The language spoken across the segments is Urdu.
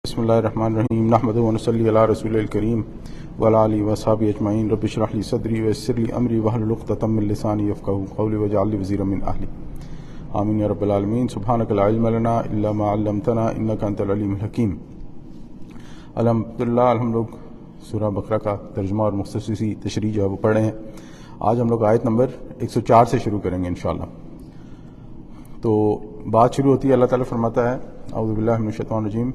بسم اللہ الرحمن الرحیم نحمد و نصلی علی رسول الکریم وعلی آلہ وصحبہ اجمعین رب اشرح لی صدری ویسر لی امری واحلل عقدۃ من لسانی یفقہوا قولی واجعل لی وزیرا من اہلی آمین یا رب العالمین سبحانک لا علم لنا الا ما علمتنا انک انت العلیم الحکیم۔ الحمدللہ ہم لوگ سورہ بقرہ کا ترجمہ اور مختصر سی تشریح جو ہے وہ پڑھ رہے ہیں۔ آج ہم لوگ آیت نمبر 104 سے شروع کریں گے انشاءاللہ۔ تو بات شروع ہوتی ہے، اللہ تعالیٰ فرماتا ہے اعوذ باللہ من الشیطان الرجیم۔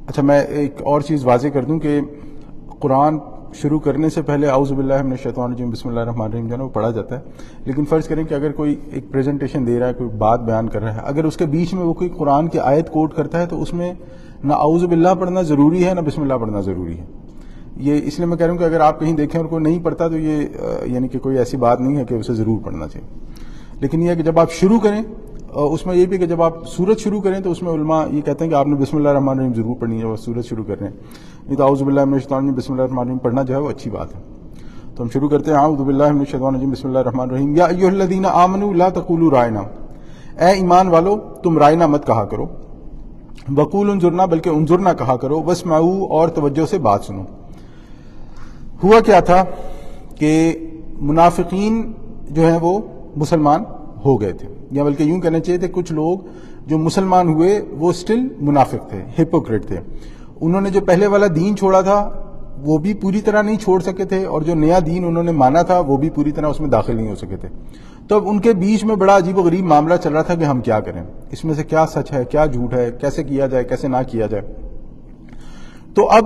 اچھا، میں ایک اور چیز واضح کر دوں کہ قرآن شروع کرنے سے پہلے اعوذ باللہ من الشیطان الرجیم بسم اللہ الرحمن الرحیم جو ہے وہ پڑھا جاتا ہے، لیکن فرض کریں کہ اگر کوئی ایک پریزنٹیشن دے رہا ہے، کوئی بات بیان کر رہا ہے، اگر اس کے بیچ میں وہ کوئی قرآن کی آیت کوٹ کرتا ہے تو اس میں نہ اعوذ باللہ پڑھنا ضروری ہے نہ بسم اللہ پڑھنا ضروری ہے۔ یہ اس لیے میں کہہ رہا ہوں کہ اگر آپ کہیں دیکھیں اور کوئی نہیں پڑھتا تو یہ یعنی کہ کوئی ایسی بات نہیں ہے کہ اسے ضرور پڑھنا چاہیے، لیکن یہ ہے کہ جب آپ شروع کریں، اس میں یہ بھی کہ جب آپ سورت شروع کریں تو اس میں علماء یہ کہتے ہیں کہ آپ نے بسم اللہ الرحمن الرحیم ضرور پڑھنی ہے جب آپ سورت شروع کر رہے ہیں، نہیں تو اعوذ باللہ من الشیطان الرجیم بسم اللہ الرحمن الرحیم پڑھنا جو ہے وہ اچھی بات ہے۔ تو ہم شروع کرتے ہیں اعوذ باللہ من الشیطان الرجیم بسم اللہ الرحمن الرحیم۔ یا ایھا الذین آمنوا لا تقولوا رائنا، اے ایمان والو تم رائنا مت کہا کرو، وقولوا انظرنا بلکہ انظرنا کہا کرو، واسمعوا اور توجہ سے بات سنو۔ ہوا کیا تھا کہ منافقین جو ہیں وہ مسلمان ہو گئے تھے، یا بلکہ یوں کہنا چاہیے تھے کچھ لوگ جو مسلمان ہوئے وہ سٹل منافق تھے، ہپوکریٹ تھے۔ انہوں نے جو پہلے والا دین چھوڑا تھا وہ بھی پوری طرح نہیں چھوڑ سکے تھے، اور جو نیا دین انہوں نے مانا تھا وہ بھی پوری طرح اس میں داخل نہیں ہو سکے تھے۔ تو اب ان کے بیچ میں بڑا عجیب و غریب معاملہ چل رہا تھا کہ ہم کیا کریں، اس میں سے کیا سچ ہے کیا جھوٹ ہے، کیسے کیا جائے کیسے نہ کیا جائے۔ تو اب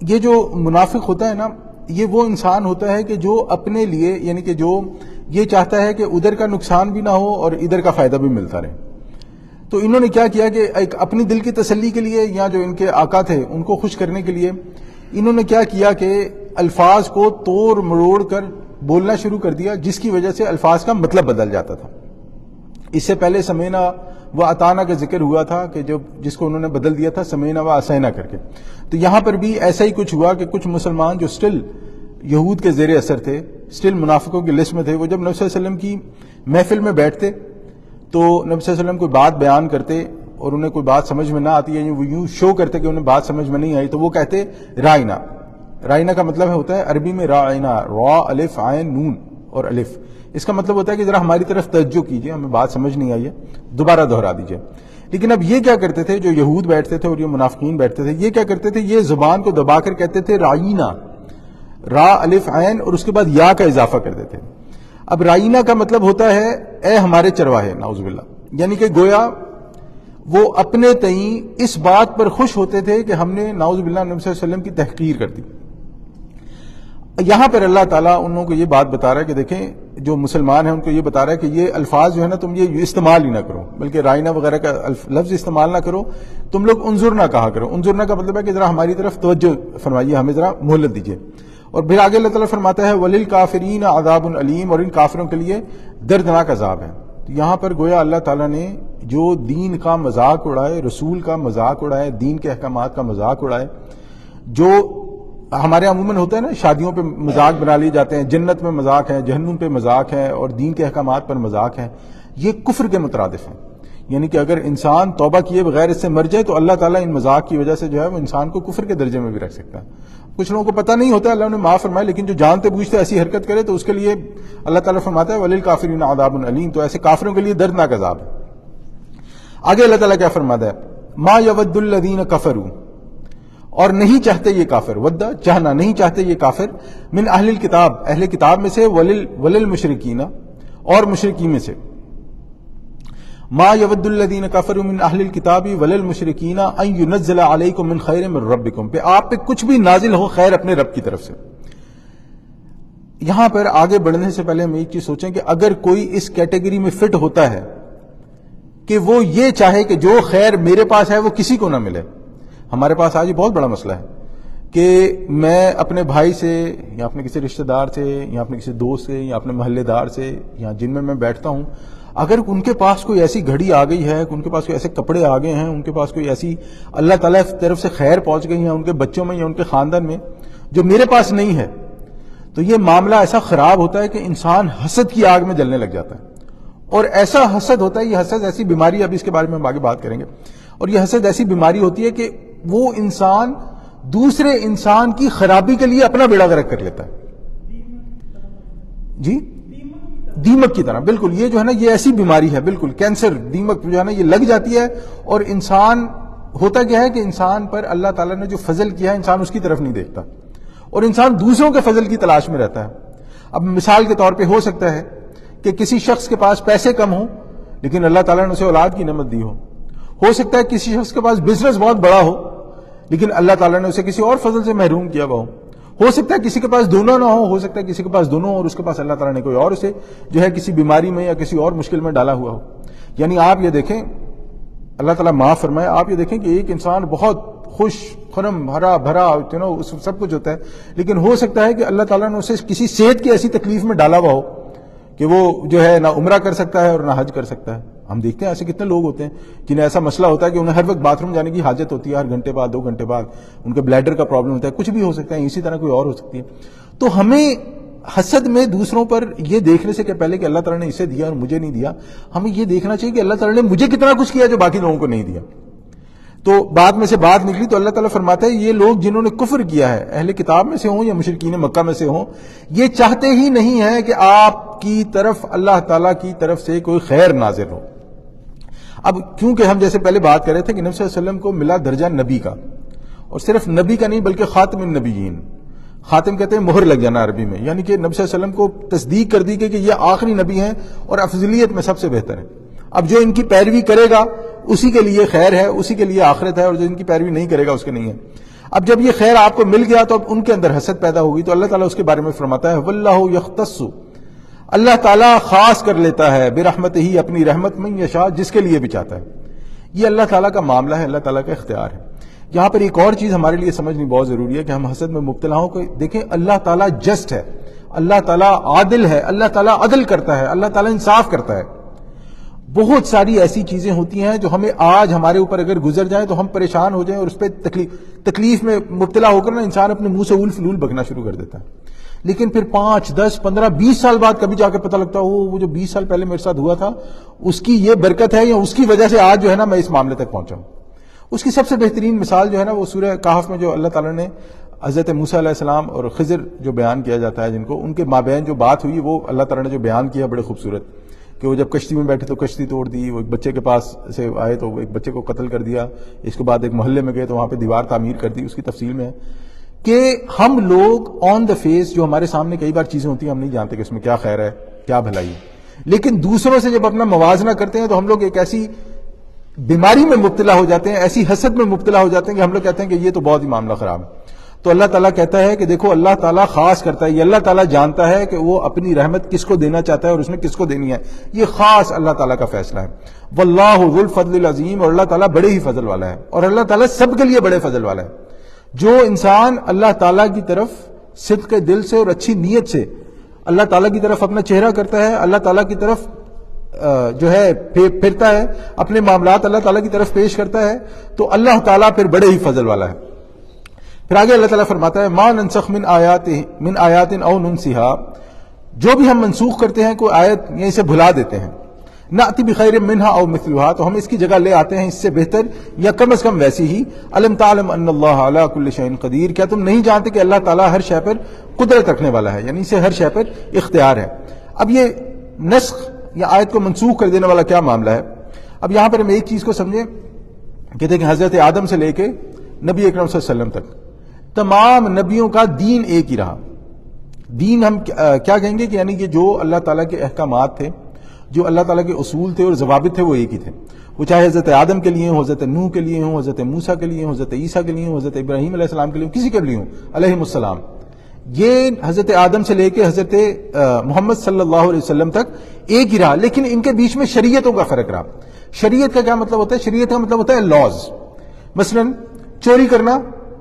یہ جو منافق ہوتا ہے نا، یہ وہ انسان ہوتا ہے کہ جو اپنے لیے یعنی کہ جو یہ چاہتا ہے کہ ادھر کا نقصان بھی نہ ہو اور ادھر کا فائدہ بھی ملتا رہے۔ تو انہوں نے کیا کیا کہ ایک اپنی دل کی تسلی کے لیے، یا جو ان کے آقا تھے ان کو خوش کرنے کے لیے، انہوں نے کیا کیا کہ الفاظ کو توڑ مروڑ کر بولنا شروع کر دیا، جس کی وجہ سے الفاظ کا مطلب بدل جاتا تھا۔ اس سے پہلے سمینا و اطانا کا ذکر ہوا تھا کہ جس کو انہوں نے بدل دیا تھا سمینا و اسینا کر کے۔ تو یہاں پر بھی ایسا ہی کچھ ہوا کہ کچھ مسلمان جو سٹل یہود کے زیر اثر تھے، سٹل منافقوں کی لسٹ میں تھے، وہ جب نبی صلی اللہ علیہ وسلم کی محفل میں بیٹھتے تو نبی صلی اللہ علیہ وسلم کوئی بات بیان کرتے اور انہیں کوئی بات سمجھ میں نہ آتی ہے، وہ یوں شو کرتے کہ انہیں بات سمجھ میں نہیں آئی، تو وہ کہتے رائنا۔ رائنا کا مطلب ہوتا ہے عربی میں رائنا، را الف عین نون اور الف، اس کا مطلب ہوتا ہے کہ ذرا ہماری طرف توجہ کیجیے، ہمیں بات سمجھ نہیں آئی ہے، دوبارہ دہرا دیجیے۔ لیکن اب یہ کیا کرتے تھے، جو یہود بیٹھتے تھے اور جو منافقین بیٹھتے تھے، یہ کیا کرتے تھے، یہ زبان کو دبا کر کہتے تھے رائنا، را الف عین اور اس کے بعد یا کا اضافہ کر دیتے۔ اب رائنا کا مطلب ہوتا ہے اے ہمارے چرواہے، نعوذ باللہ، یعنی کہ گویا وہ اپنے تئیں اس بات پر خوش ہوتے تھے کہ ہم نے نعوذ باللہ نبی صلی اللہ علیہ وسلم کی تحقیر کر دی۔ یہاں پر اللہ تعالیٰ ان لوگوں کو یہ بات بتا رہا ہے کہ دیکھیں جو مسلمان ہیں ان کو یہ بتا رہا ہے کہ یہ الفاظ جو ہے نا تم یہ استعمال ہی نہ کرو، بلکہ رائنا وغیرہ کا لفظ استعمال نہ کرو، تم لوگ انظرنا کہا کرو۔ انظرنا کا مطلب ہے کہ ذرا ہماری طرف توجہ فرمائیے، ہمیں ذرا مہلت دیجیے۔ اور پھر آگے اللہ تعالیٰ فرماتا ہے وَلِلْكَافِرِينَ عَذَابٌ عَلِيمٌ، اور ان کافروں کے لیے دردناک عذاب ہے۔ یہاں پر گویا اللہ تعالیٰ نے جو دین کا مذاق اڑائے، رسول کا مذاق اڑائے، دین کے احکامات کا مذاق اڑائے، جو ہمارے عموماً ہوتا ہے نا، شادیوں پہ مذاق بنا لیے جاتے ہیں، جنت میں مذاق ہے، جہنم پہ مذاق ہے، اور دین کے احکامات پر مذاق ہے، یہ کفر کے مترادف ہیں۔ یعنی کہ اگر انسان توبہ کیے بغیر اس سے مر جائے تو اللہ تعالیٰ ان مذاق کی وجہ سے جو ہے وہ انسان کو کفر کے درجے میں بھی رکھ سکتا ہے۔ کچھ لوگوں کو پتہ نہیں ہوتا، اللہ نے معاف فرمایا، لیکن جو جانتے بوجھتے ایسی حرکت کرے تو اس کے لیے اللہ تعالیٰ فرماتا ہے وَلِلْكَافِرِينَ عَذَابٌ عَلِيمٌ، تو ایسے کافروں کے لیے دردناک عذاب ہے۔ آگے اللہ تعالیٰ کیا فرماتا ہے مَا يَوَدُّ الَّذِينَ كَفَرُوا، اور نہیں چاہتے یہ کافر، ودہ چاہنا، نہیں چاہتے یہ کافر، من اہل الکتاب، اہل کتاب میں سے، وللمشرکین، اور مشرکین میں سے، ما یود الذین کفروا من اہل الکتاب وللمشرکین ان ینزل علیکم من خیر من ربکم، پہ آپ پہ کچھ بھی نازل ہو خیر اپنے رب کی طرف سے۔ یہاں پر آگے بڑھنے سے پہلے ہم ایک چیز سوچیں کہ اگر کوئی اس کیٹیگری میں فٹ ہوتا ہے کہ وہ یہ چاہے کہ جو خیر میرے پاس ہے وہ کسی کو نہ ملے، ہمارے پاس آج یہ بہت بڑا مسئلہ ہے کہ میں اپنے بھائی سے یا اپنے کسی رشتہ دار سے یا اپنے کسی دوست سے یا اپنے محلے دار سے یا جن میں بیٹھتا ہوں، اگر ان کے پاس کوئی ایسی گھڑی آ گئی ہے، ان کے پاس کوئی ایسے کپڑے آ گئے ہیں، ان کے پاس کوئی ایسی اللہ تعالیٰ کی طرف سے خیر پہنچ گئی ہے ان کے بچوں میں یا ان کے خاندان میں جو میرے پاس نہیں ہے، تو یہ معاملہ ایسا خراب ہوتا ہے کہ انسان حسد کی آگ میں جلنے لگ جاتا ہے، اور ایسا حسد ہوتا ہے، یہ حسد ایسی بیماری ہے، اب اس کے بارے میں ہم آگے بات کریں گے، اور یہ حسد ایسی بیماری ہوتی ہے کہ وہ انسان دوسرے انسان کی خرابی کے لیے اپنا بیڑا غرق کر لیتا ہے. جی دیمک کی طرح، بالکل. یہ جو ہے نا یہ ایسی بیماری ہے، بالکل کینسر دیمک جو ہے نا یہ لگ جاتی ہے، اور انسان ہوتا کیا ہے کہ انسان پر اللہ تعالیٰ نے جو فضل کیا ہے انسان اس کی طرف نہیں دیکھتا، اور انسان دوسروں کے فضل کی تلاش میں رہتا ہے. اب مثال کے طور پہ ہو سکتا ہے کہ کسی شخص کے پاس پیسے کم ہوں لیکن اللہ تعالیٰ نے اسے اولاد کی نعمت دی ہو سکتا ہے کسی شخص کے پاس بزنس بہت بڑا ہو لیکن اللہ تعالیٰ نے اسے کسی اور فضل سے محروم کیا ہو سکتا ہے کسی کے پاس دونوں نہ ہو سکتا ہے کسی کے پاس دونوں اور اس کے پاس اللہ تعالیٰ نے کوئی اور اسے جو ہے کسی بیماری میں یا کسی اور مشکل میں ڈالا ہوا ہو. یعنی آپ یہ دیکھیں، اللہ تعالیٰ معاف فرمائے، آپ یہ دیکھیں کہ ایک انسان بہت خوش خرم ہرا بھرا سب کچھ ہوتا ہے، لیکن ہو سکتا ہے کہ اللہ تعالیٰ نے اسے کسی صحت کی ایسی تکلیف میں ڈالا ہوا ہو کہ وہ جو ہے نہ عمرہ کر سکتا ہے اور نہ حج کر سکتا ہے. ہم دیکھتے ہیں ایسے کتنے لوگ ہوتے ہیں جنہیں ایسا مسئلہ ہوتا ہے کہ انہیں ہر وقت باتھ روم جانے کی حاجت ہوتی ہے، ہر گھنٹے بعد 2 گھنٹے بعد ان کے بلیڈر کا پرابلم ہوتا ہے، کچھ بھی ہو سکتا ہے، اسی طرح کوئی اور ہو سکتی ہے. تو ہمیں حسد میں دوسروں پر یہ دیکھنے سے کہ پہلے کہ اللہ تعالیٰ نے اسے دیا اور مجھے نہیں دیا، ہمیں یہ دیکھنا چاہیے کہ اللہ تعالیٰ نے مجھے کتنا کچھ کیا جو باقی لوگوں کو نہیں دیا. تو بعد میں سے بات نکلی تو اللہ تعالیٰ فرماتا ہے یہ لوگ جنہوں نے کفر کیا ہے، اہل کتاب میں سے ہوں یا مشرکین مکہ میں سے ہوں، یہ چاہتے ہی نہیں ہے کہ آپ کی طرف اللہ تعالیٰ کی طرف سے کوئی خیر نازل ہو. اب کیونکہ ہم جیسے پہلے بات کر رہے تھے کہ نبی صلی اللہ علیہ وسلم کو ملا درجہ نبی کا، اور صرف نبی کا نہیں بلکہ خاتم النبیین. خاتم کہتے ہیں مہر لگ جانا عربی میں، یعنی کہ نبی صلی اللہ علیہ وسلم کو تصدیق کر دی کہ یہ آخری نبی ہیں اور افضلیت میں سب سے بہتر ہیں. اب جو ان کی پیروی کرے گا اسی کے لیے خیر ہے، اسی کے لیے آخرت ہے، اور جو ان کی پیروی نہیں کرے گا اس کے نہیں ہے. اب جب یہ خیر آپ کو مل گیا تو اب ان کے اندر حسد پیدا ہوگی، تو اللہ تعالیٰ اس کے بارے میں فرماتا ہے واللہ یختص، اللہ تعالیٰ خاص کر لیتا ہے برحمتہ ہی اپنی رحمت میں یشاء، جس کے لیے بھی چاہتا ہے. یہ اللہ تعالیٰ کا معاملہ ہے، اللہ تعالیٰ کا اختیار ہے. یہاں پر ایک اور چیز ہمارے لیے سمجھنی بہت ضروری ہے کہ ہم حسد میں مبتلا ہوں کہ دیکھیں اللہ تعالیٰ جسٹ ہے، اللہ تعالیٰ عادل ہے، اللہ تعالیٰ عدل کرتا ہے، اللہ تعالیٰ انصاف کرتا ہے. بہت ساری ایسی چیزیں ہوتی ہیں جو ہمیں آج ہمارے اوپر اگر گزر جائیں تو ہم پریشان ہو جائیں اور اس پہ تکلیف میں مبتلا ہو کر نا انسان اپنے منہ سے اول فلول بکنا شروع کر دیتا ہے. لیکن پھر 5 10 15 20 سال بعد کبھی جا کے پتہ لگتا ہے وہ جو 20 سال پہلے میرے ساتھ ہوا تھا اس کی یہ برکت ہے یا اس کی وجہ سے آج جو ہے نا میں اس معاملے تک پہنچا ہوں. اس کی سب سے بہترین مثال جو ہے نا وہ سورہ کہف میں جو اللہ تعالیٰ نے حضرت موسیٰ علیہ السلام اور خضر جو بیان کیا جاتا ہے جن کو، ان کے مابین جو بات ہوئی وہ اللہ تعالیٰ نے جو بیان کیا بڑے خوبصورت، کہ وہ جب کشتی میں بیٹھے تو کشتی توڑ دی، وہ ایک بچے کے پاس سے آئے تو ایک بچے کو قتل کر دیا، اس کے بعد ایک محلے میں گئے تو وہاں پہ دیوار تعمیر کر دی. اس کی تفصیل میں ہے کہ ہم لوگ آن دا فیس جو ہمارے سامنے کئی بار چیزیں ہوتی ہیں ہم نہیں جانتے کہ اس میں کیا خیر ہے کیا بھلائی ہے، لیکن دوسروں سے جب اپنا موازنہ کرتے ہیں تو ہم لوگ ایک ایسی بیماری میں مبتلا ہو جاتے ہیں، ایسی حسد میں مبتلا ہو جاتے ہیں کہ ہم لوگ کہتے ہیں کہ یہ تو بہت ہی معاملہ خراب ہے. تو اللہ تعالیٰ کہتا ہے کہ دیکھو اللہ تعالیٰ خاص کرتا ہے، یہ اللہ تعالیٰ جانتا ہے کہ وہ اپنی رحمت کس کو دینا چاہتا ہے اور اس نے کس کو دینی ہے، یہ خاص اللہ تعالیٰ کا فیصلہ ہے. واللہ ذو الفضل العظیم، اور اللہ تعالیٰ بڑے ہی فضل والا ہے، اور اللہ تعالیٰ سب کے لیے بڑے فضل والا ہے. جو انسان اللہ تعالیٰ کی طرف صدق کے دل سے اور اچھی نیت سے اللہ تعالیٰ کی طرف اپنا چہرہ کرتا ہے، اللہ تعالیٰ کی طرف جو ہے پھرتا ہے، اپنے معاملات اللہ تعالیٰ کی طرف پیش کرتا ہے، تو اللہ تعالیٰ پھر بڑے ہی فضل والا ہے. پھر آگے اللہ تعالیٰ فرماتا ہے ما ننسخ من آیات او ننسها، جو بھی ہم منسوخ کرتے ہیں کوئی آیت یا اسے بھلا دیتے ہیں، نأتی بخیر منہا او مثلها، تو ہم اس کی جگہ لے آتے ہیں اس سے بہتر یا کم از کم ویسی ہی. الم تعلم ان اللہ علی کل شیء قدیر، کیا تم نہیں جانتے کہ اللہ تعالیٰ ہر شے پر قدرت رکھنے والا ہے، یعنی اسے ہر شے پر اختیار ہے. اب یہ نسخ یا آیت کو منسوخ کر دینے والا کیا معاملہ ہے؟ اب یہاں پر ہم ایک چیز کو سمجھیں کہ دیکھیں حضرت آدم سے لے کے نبی اکرم صلی اللہ علیہ وسلم تک تمام نبیوں کا دین ایک ہی رہا. دین ہم کیا کہیں گے کہ یعنی کہ جو اللہ تعالیٰ کے احکامات تھے، جو اللہ تعالیٰ کے اصول تھے اور ضوابط تھے وہ ایک ہی تھے. وہ چاہے حضرت آدم کے لیے ہوں، حضرت نوح کے لیے ہوں، حضرت موسیٰ کے لیے ہوں، حضرت عیسیٰ کے لیے ہوں، حضرت ابراہیم علیہ السلام کے لیے ہوں، کسی کے لیے ہوں علیہم السلام. یہ حضرت آدم سے لے کے حضرت محمد صلی اللہ علیہ وسلم تک ایک ہی رہا، لیکن ان کے بیچ میں شریعتوں کا فرق رہا. شریعت کا کیا مطلب ہوتا ہے؟ شریعت کا مطلب ہوتا ہے لاز. مثلا چوری کرنا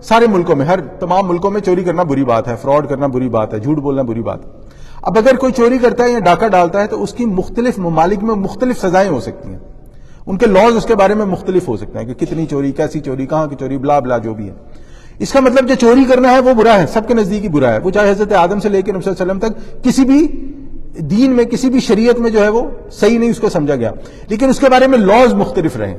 سارے ملکوں میں، تمام ملکوں میں چوری کرنا بری بات ہے، فراڈ کرنا بری بات ہے، جھوٹ بولنا بری بات ہے. اب اگر کوئی چوری کرتا ہے یا ڈاکہ ڈالتا ہے تو اس کی مختلف ممالک میں مختلف سزائیں ہو سکتی ہیں، ان کے لاز اس کے بارے میں مختلف ہو سکتے ہیں کہ کتنی چوری، کیسی چوری، کہاں کی چوری، بلا بلا جو بھی ہے. اس کا مطلب جو چوری کرنا ہے وہ برا ہے، سب کے نزدیک ہی برا ہے. وہ چاہے حضرت آدم سے لے کے نبی صلی اللہ علیہ وسلم تک کسی بھی دین میں کسی بھی شریعت میں جو ہے وہ صحیح نہیں اس کو سمجھا گیا، لیکن اس کے بارے میں لاز مختلف رہے.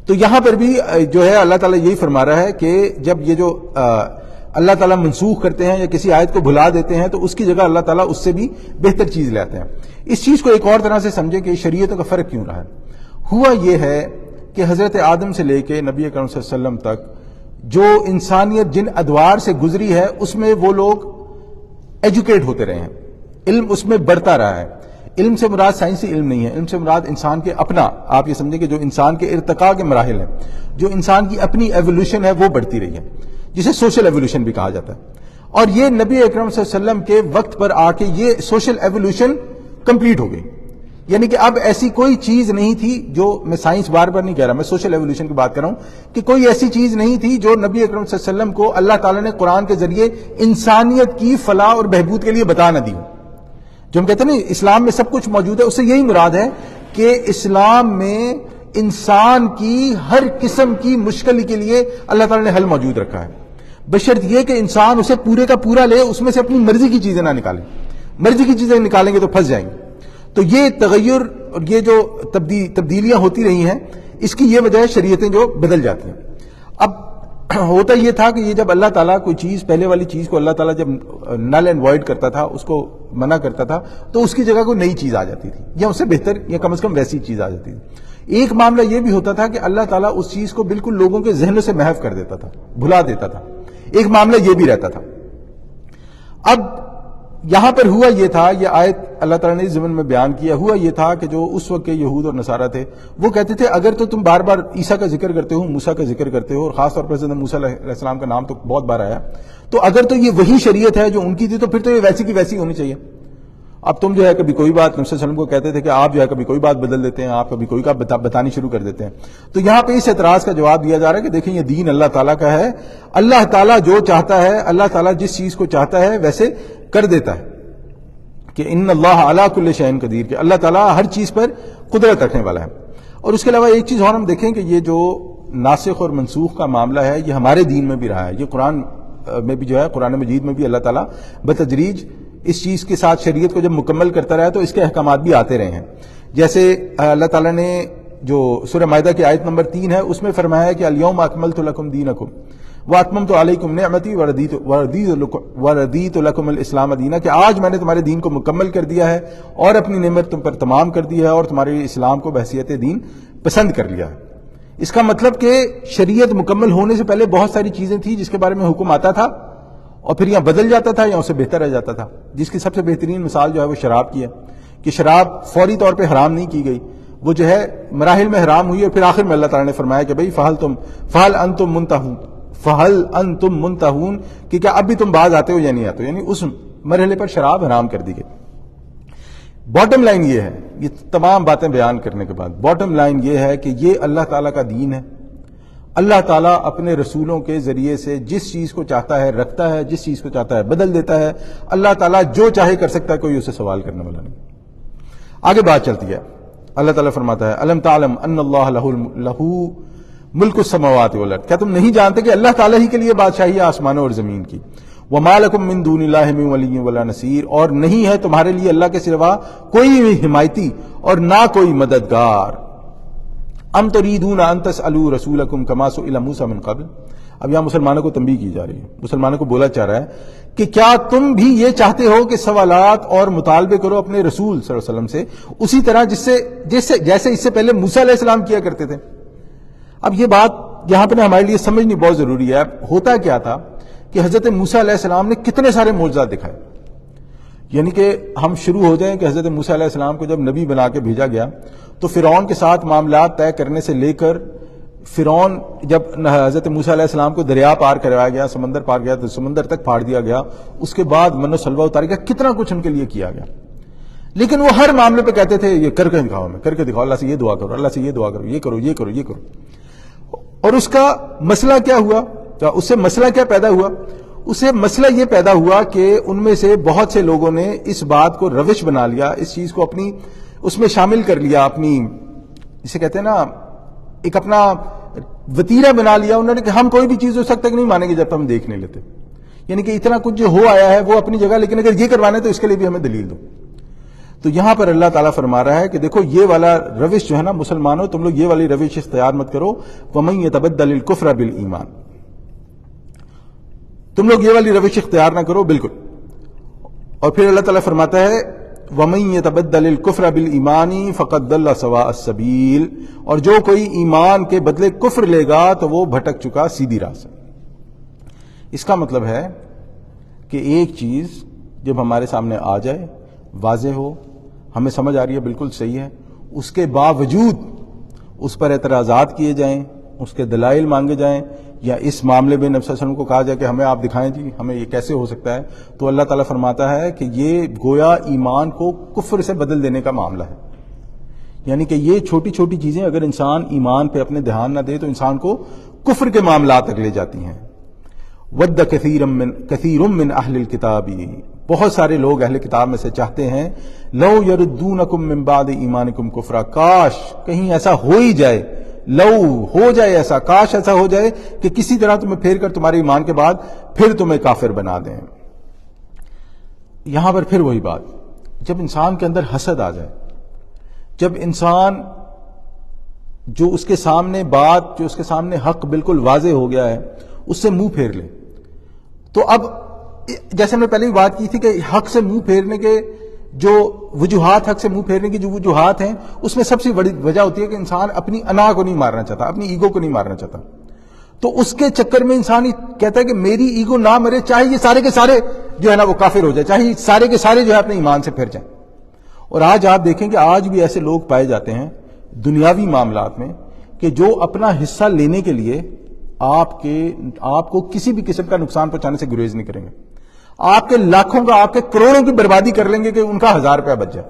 تو یہاں پر بھی جو ہے اللہ تعالیٰ یہی فرما رہا ہے کہ جب یہ جو اللہ تعالیٰ منسوخ کرتے ہیں یا کسی آیت کو بھلا دیتے ہیں تو اس کی جگہ اللہ تعالیٰ اس سے بھی بہتر چیز لاتے ہیں. اس چیز کو ایک اور طرح سے سمجھیں کہ شریعتوں کا فرق کیوں رہا ہے. ہوا یہ ہے کہ حضرت آدم سے لے کے نبی اکرم صلی اللہ علیہ وسلم تک جو انسانیت جن ادوار سے گزری ہے اس میں وہ لوگ ایجوکیٹ ہوتے رہے ہیں, علم اس میں بڑھتا رہا ہے. علم سے مراد سائنسی علم نہیں ہے, علم سے مراد انسان کے اپنا, آپ یہ سمجھیں کہ جو انسان کے ارتقاء کے مراحل ہیں, جو انسان کی اپنی ایولیوشن ہے وہ بڑھتی رہی ہے, جسے سوشل ایولیوشن بھی کہا جاتا ہے. اور یہ نبی اکرم صلی اللہ علیہ وسلم کے وقت پر آ کے یہ سوشل ایولیوشن کمپلیٹ ہو گئی. یعنی کہ اب ایسی کوئی چیز نہیں تھی جو, میں سائنس بار بار نہیں کہہ رہا, میں سوشل ایولیوشن کی بات کر رہا ہوں, کہ کوئی ایسی چیز نہیں تھی جو نبی اکرم صلی اللہ علیہ وسلم کو اللہ تعالیٰ نے قرآن کے ذریعے انسانیت کی فلاح اور بہبود کے لیے بتا نہ دی. جو ہم کہتے ہیں نا اسلام میں سب کچھ موجود ہے, اس سے یہی مراد ہے کہ اسلام میں انسان کی ہر قسم کی مشکل کے لیے اللہ تعالیٰ نے حل موجود رکھا ہے, بشرط یہ کہ انسان اسے پورے کا پورا لے, اس میں سے اپنی مرضی کی چیزیں نہ نکالیں. مرضی کی چیزیں نکالیں گے تو پھنس جائیں گے. تو یہ تغیر اور یہ جو تبدیلیاں ہوتی رہی ہیں, اس کی یہ وجہ ہے شریعتیں جو بدل جاتی ہیں. اب ہوتا یہ تھا کہ یہ جب اللہ تعالیٰ کوئی چیز, پہلے والی چیز کو اللہ تعالیٰ جب نل اینڈ وائڈ کرتا تھا, اس کو منع کرتا تھا, تو اس کی جگہ کوئی نئی چیز آ جاتی تھی, یا اس سے بہتر یا کم از کم ویسی چیز آ جاتی تھی. ایک معاملہ یہ بھی ہوتا تھا کہ اللہ تعالیٰ اس چیز کو بالکل لوگوں کے ذہنوں سے محو کر دیتا تھا, بھلا دیتا تھا. ایک معاملہ یہ بھی رہتا تھا. اب یہاں پر ہوا یہ تھا, یہ آیت اللہ تعالیٰ نے اس ضمن میں بیان کیا, ہوا یہ تھا کہ جو اس وقت کے یہود اور نصارہ تھے وہ کہتے تھے اگر تو تم بار بار عیسیٰ کا ذکر کرتے ہو, موسیٰ کا ذکر کرتے ہو, اور خاص طور پر حضرت موسیٰ علیہ السلام کا نام تو بہت بار آیا, تو اگر تو یہ وہی شریعت ہے جو ان کی تھی تو پھر تو یہ ویسی کی ویسی ہونی چاہیے. اب تم جو ہے کبھی کوئی بات, نبی صلی اللہ علیہ وسلم کو کہتے تھے کہ آپ جو ہے کبھی کوئی بات بدل دیتے ہیں, آپ کبھی کوئی بات بتانی شروع کر دیتے ہیں. تو یہاں پہ اس اعتراض کا جواب دیا جا رہا ہے کہ دیکھیں یہ دین اللہ تعالیٰ کا ہے, اللہ تعالیٰ جو چاہتا ہے, اللہ تعالیٰ جس چیز کو چاہتا ہے ویسے کر دیتا ہے, کہ ان اللہ علی کل شیء قدیر, کہ اللہ تعالیٰ ہر چیز پر قدرت رکھنے والا ہے. اور اس کے علاوہ ایک چیز اور ہم دیکھیں کہ یہ جو ناسخ اور منسوخ کا معاملہ ہے یہ ہمارے دین میں بھی رہا ہے. یہ قرآن میں بھی جو ہے, قرآن مجید میں بھی اللہ تعالیٰ بتدریج اس چیز کے ساتھ شریعت کو جب مکمل کرتا رہا تو اس کے احکامات بھی آتے رہے ہیں. جیسے اللہ تعالیٰ نے جو سورہ مائدہ کی آیت نمبر 3 ہے اس میں فرمایا ہے کہ الیوم اکملت لکم دینکم واتممت علیکم نعمتی وردیت لکم الاسلام دینا, کہ آج میں نے تمہارے دین کو مکمل کر دیا ہے اور اپنی نعمت تم پر تمام کر دی ہے اور تمہارے اسلام کو بحیثیت دین پسند کر لیا ہے. اس کا مطلب کہ شریعت مکمل ہونے سے پہلے بہت ساری چیزیں تھیں جس کے بارے میں حکم آتا تھا اور پھر یہاں بدل جاتا تھا یا اسے بہتر رہ جاتا تھا. جس کی سب سے بہترین مثال جو ہے وہ شراب کی ہے, کہ شراب فوری طور پہ حرام نہیں کی گئی, وہ جو ہے مراحل میں حرام ہوئی اور پھر آخر میں اللہ تعالیٰ نے فرمایا کہ بھئی فہل انتم منتہون, کہ کیا اب بھی تم باز آتے ہو یا نہیں آتے ہو, یعنی اس مرحلے پر شراب حرام کر دی گئی. باٹم لائن یہ ہے, یہ تمام باتیں بیان کرنے کے بعد باٹم لائن یہ ہے کہ یہ اللہ تعالیٰ کا دین ہے. اللہ تعالیٰ اپنے رسولوں کے ذریعے سے جس چیز کو چاہتا ہے رکھتا ہے, جس چیز کو چاہتا ہے بدل دیتا ہے. اللہ تعالیٰ جو چاہے کر سکتا ہے, کوئی اسے سوال کرنے والا نہیں. آگے بات چلتی ہے, اللہ تعالیٰ فرماتا ہے الم تعلم ان اللہ لہ ملک السماوات والارض, کیا تم نہیں جانتے کہ اللہ تعالیٰ ہی کے لیے بادشاہی ہے آسمانوں اور زمین کی. وما لکم من دون اللہ من ولی ولا نصیر, اور نہیں ہے تمہارے لیے اللہ کے سوا کوئی بھی حمایتی اور نہ کوئی مددگار. ام تریدون ان تسألوا رسولکم کما سئل موسیٰ من قبل, اب یہاں مسلمانوں کو تنبیہ کی جا رہی ہے, مسلمانوں کو بولا چاہ رہا ہے کہ کیا تم بھی یہ چاہتے ہو کہ سوالات اور مطالبے کرو اپنے رسول صلی اللہ علیہ وسلم سے اسی طرح جیسے اس سے پہلے موسیٰ علیہ السلام کیا کرتے تھے. اب یہ بات یہاں پہ ہمارے لیے سمجھنی بہت ضروری ہے. ہوتا کیا تھا کہ حضرت موسیٰ علیہ السلام نے کتنے سارے معجزات دکھائے. یعنی کہ ہم شروع ہو جائیں کہ حضرت موسیٰ علیہ السلام کو جب نبی بنا کے بھیجا گیا تو فرعون کے ساتھ معاملات طے کرنے سے لے کر فرعون جب حضرت موسیٰ علیہ السلام کو دریا پار کروایا گیا, سمندر پار گیا تو سمندر تک پھاڑ دیا گیا, اس کے بعد من و سلوہ اتارا گیا, کتنا کچھ ان کے لیے کیا گیا. لیکن وہ ہر معاملے پہ کہتے تھے یہ کر کے دکھاؤ, میں کر کے دکھاؤ, اللہ سے یہ دعا کرو, اللہ سے یہ دعا کرو, یہ کرو, یہ کرو, یہ کرو. اور اس کا مسئلہ کیا ہوا, اس سے مسئلہ کیا پیدا ہوا؟ اسے مسئلہ یہ پیدا ہوا کہ ان میں سے بہت سے لوگوں نے اس بات کو روش بنا لیا, اس چیز کو اپنی اس میں شامل کر لیا, اپنی جسے کہتے ہیں نا ایک اپنا وتیرہ بنا لیا انہوں نے کہ ہم کوئی بھی چیز اس وقت تک نہیں مانیں گے جب تک ہم دیکھ نہیں لیتے. یعنی کہ اتنا کچھ جو ہو آیا ہے وہ اپنی جگہ, لیکن اگر یہ کروانا ہے تو اس کے لیے بھی ہمیں دلیل دو. تو یہاں پر اللہ تعالیٰ فرما رہا ہے کہ دیکھو یہ والا روش جو ہے نا مسلمانوں، تم لوگ یہ والی روش اختیار مت کرو، وَمَن يَتَبَدَّلِ الْكُفْرَ بِالْإِيمَانِ، تم لوگ یہ والی روش اختیار نہ کرو بالکل۔ اور پھر اللہ تعالیٰ فرماتا ہے وَمَن يَتَبَدَّلِ الْكُفْرَ بِالْإِيمَانِ فَقَدْ ضَلَّ سَوَاءَ السَّبِيلِ، اور جو کوئی ایمان کے بدلے کفر لے گا تو وہ بھٹک چکا سیدھی راہ سے۔ اس کا مطلب ہے کہ ایک چیز جب ہمارے سامنے آ جائے، واضح ہو، ہمیں سمجھ آ رہی ہے بالکل صحیح ہے، اس کے باوجود اس پر اعتراضات کیے جائیں، اس کے دلائل مانگے جائیں، یا اس معاملے میں نبی صلی اللہ علیہ وسلم کو کہا جائے کہ ہمیں آپ دکھائیں جی ہمیں یہ کیسے ہو سکتا ہے، تو اللہ تعالیٰ فرماتا ہے کہ یہ گویا ایمان کو کفر سے بدل دینے کا معاملہ ہے۔ یعنی کہ یہ چھوٹی چھوٹی چیزیں اگر انسان ایمان پہ اپنے دھیان نہ دے تو انسان کو کفر کے معاملات تک لے جاتی ہیں۔ وَدَّ كَثِيرٌ مِّنْ أَهْلِ الْكِتَابِ، بہت سارے لوگ اہل کتاب میں سے چاہتے ہیں، لَوْ يَرُدُّونَكُم مِّن بَعْدِ إِيمَانِكُمْ كُفْرًا، کاش کہیں ایسا ہو ہی جائے، لو ہو جائے ایسا، کاش ایسا ہو جائے کہ کسی طرح تمہیں پھیر کر تمہارے ایمان کے بعد پھر تمہیں کافر بنا دیں۔ یہاں پر پھر وہی بات، جب انسان کے اندر حسد آ جائے، جب انسان جو اس کے سامنے بات، جو اس کے سامنے حق بالکل واضح ہو گیا ہے، اس سے منہ پھیر لے، تو اب جیسے ہم نے پہلے بھی بات کی تھی کہ حق سے منہ پھیرنے کے جو وجوہات، حق سے منہ پھیرنے کی جو وجوہات ہیں، اس میں سب سے بڑی وجہ ہوتی ہے کہ انسان اپنی انا کو نہیں مارنا چاہتا، اپنی ایگو کو نہیں مارنا چاہتا، تو اس کے چکر میں انسان کہتا ہے کہ میری ایگو نہ مرے، چاہے یہ سارے کے سارے جو ہے نا وہ کافر ہو جائے، چاہے یہ سارے کے سارے جو ہے اپنے ایمان سے پھر جائیں۔ اور آج آپ دیکھیں کہ آج بھی ایسے لوگ پائے جاتے ہیں دنیاوی معاملات میں کہ جو اپنا حصہ لینے کے لیے آپ کو کسی بھی قسم کا نقصان پہنچانے سے گریز نہیں کریں گے، آپ کے لاکھوں کا، آپ کے کروڑوں کی بربادی کر لیں گے کہ ان کا 1000 روپیہ بچ جائے۔